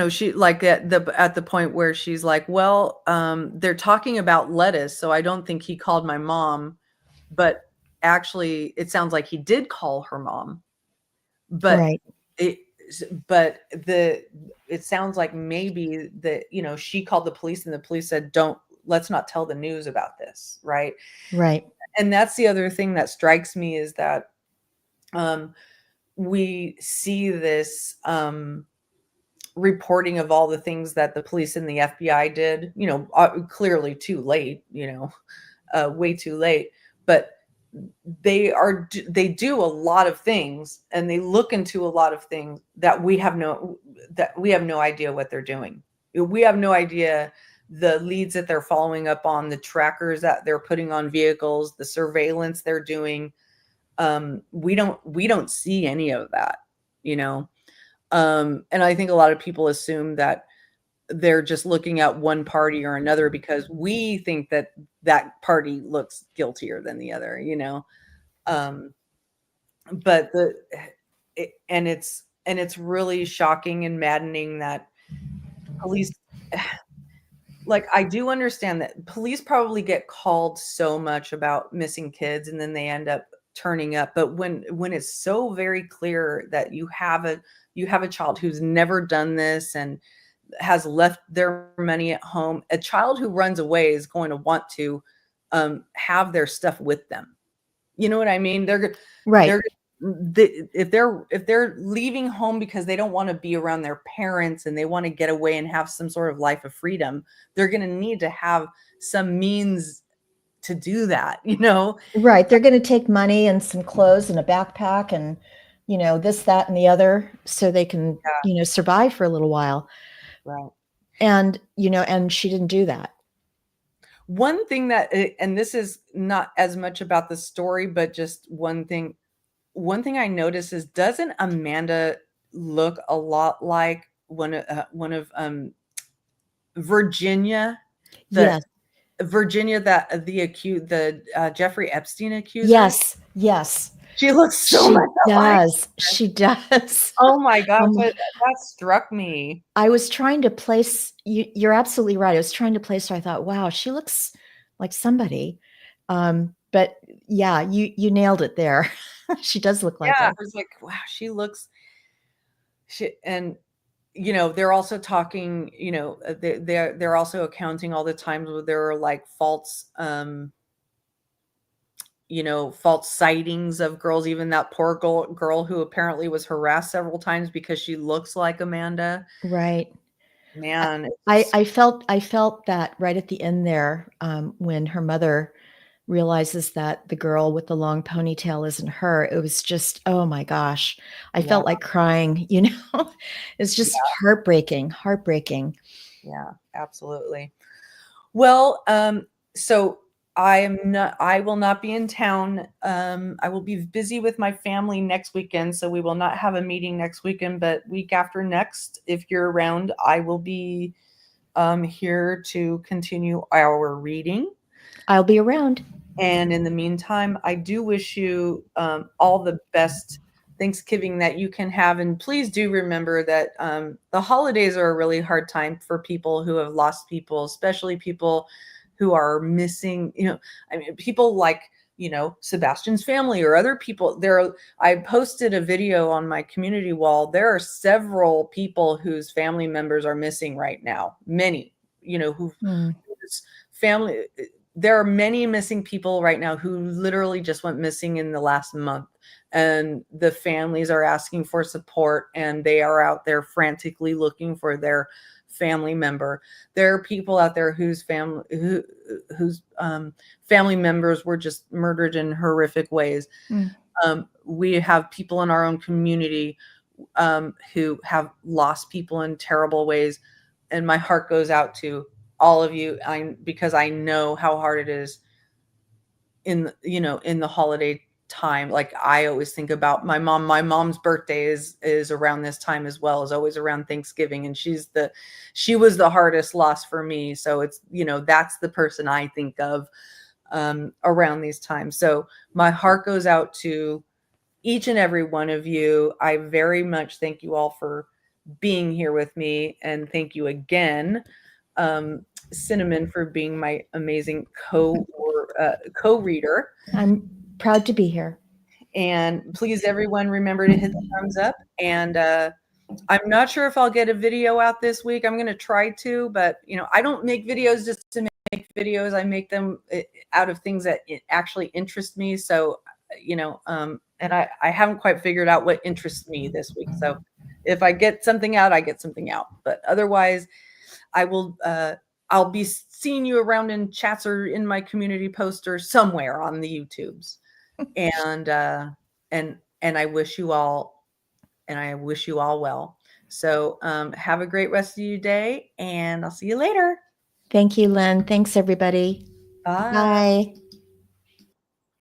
she like at the point where she's like, well, they're talking about lettuce, so I don't think he called my mom, but actually it sounds like he did call her mom, but Right. it sounds like maybe that she called the police and the police said, let's not tell the news about this, right? Right. And that's the other thing that strikes me is that we see this reporting of all the things that the police and the FBI did, clearly too late, way too late, but they do a lot of things, and they look into a lot of things that we have no idea what they're doing. We have no idea the leads that they're following up on, the trackers that they're putting on vehicles, the surveillance they're doing. We don't see any of that, and I think a lot of people assume that they're just looking at one party or another because we think that that party looks guiltier than the other, but it's really shocking and maddening that police, like, I do understand that police probably get called so much about missing kids and then they end up turning up, but when it's so very clear that you have a child who's never done this and has left their money at home, a child who runs away is going to want to have their stuff with them. You know what I mean? Right. If they're leaving home because they don't want to be around their parents and they want to get away and have some sort of life of freedom, they're going to need to have some means to do that, Right. They're going to take money and some clothes and a backpack and, this, that, and the other, so they can, survive for a little while. Right. And, and she didn't do that. One thing that, and this is not as much about the story, but just one thing I noticed is, doesn't Amanda look a lot like one of Virginia? Yes. Virginia, that the Jeffrey Epstein accuser. Yes. She looks so much alike. She does. Oh my gosh, that struck me. I was trying to place, you're absolutely right. I was trying to place her. I thought, wow, she looks like somebody. But yeah, you nailed it there. She does look like Yeah, her. I was like, wow, and they're also talking, they're also accounting all the times where there are like false sightings of girls, even that poor girl who apparently was harassed several times because she looks like Amanda. Right. Man, I felt that right at the end there, when her mother realizes that the girl with the long ponytail isn't her. It was just, oh my gosh, I felt like crying. It's just heartbreaking. Yeah, absolutely. Well, so I will not be in town. I will be busy with my family next weekend, so we will not have a meeting next weekend, but week after next, if you're around, I will be here to continue our reading. I'll be around. And in the meantime, I do wish you all the best Thanksgiving that you can have. And please do remember that the holidays are a really hard time for people who have lost people, especially people who are missing, I mean, people like, Sebastian's family or other people. I posted a video on my community wall. There are several people whose family members are missing right now. Many, whose family, there are many missing people right now who literally just went missing in the last month, and the families are asking for support, and they are out there frantically looking for their family member. There are people out there whose family members were just murdered in horrific ways. We have people in our own community who have lost people in terrible ways, and my heart goes out to all of you, because I know how hard it is in the holiday time. Like, I always think about my mom. My mom's birthday is around this time as well, is always around Thanksgiving, and she was the hardest loss for me. So it's, that's the person I think of around these times. So my heart goes out to each and every one of you. I very much thank you all for being here with me, and thank you again, Cinnamon, for being my amazing co-reader. I'm proud to be here. And please, everyone, remember to hit the thumbs up. And I'm not sure if I'll get a video out this week. I'm going to try to, but I don't make videos just to make videos. I make them out of things that actually interest me. So, and I haven't quite figured out what interests me this week. So if I get something out, I get something out. But otherwise, I'll be seeing you around in chats or in my community post or somewhere on the YouTubes. And I wish you all well. So have a great rest of your day, and I'll see you later. Thank you, Lynn. Thanks, everybody. Bye. Bye.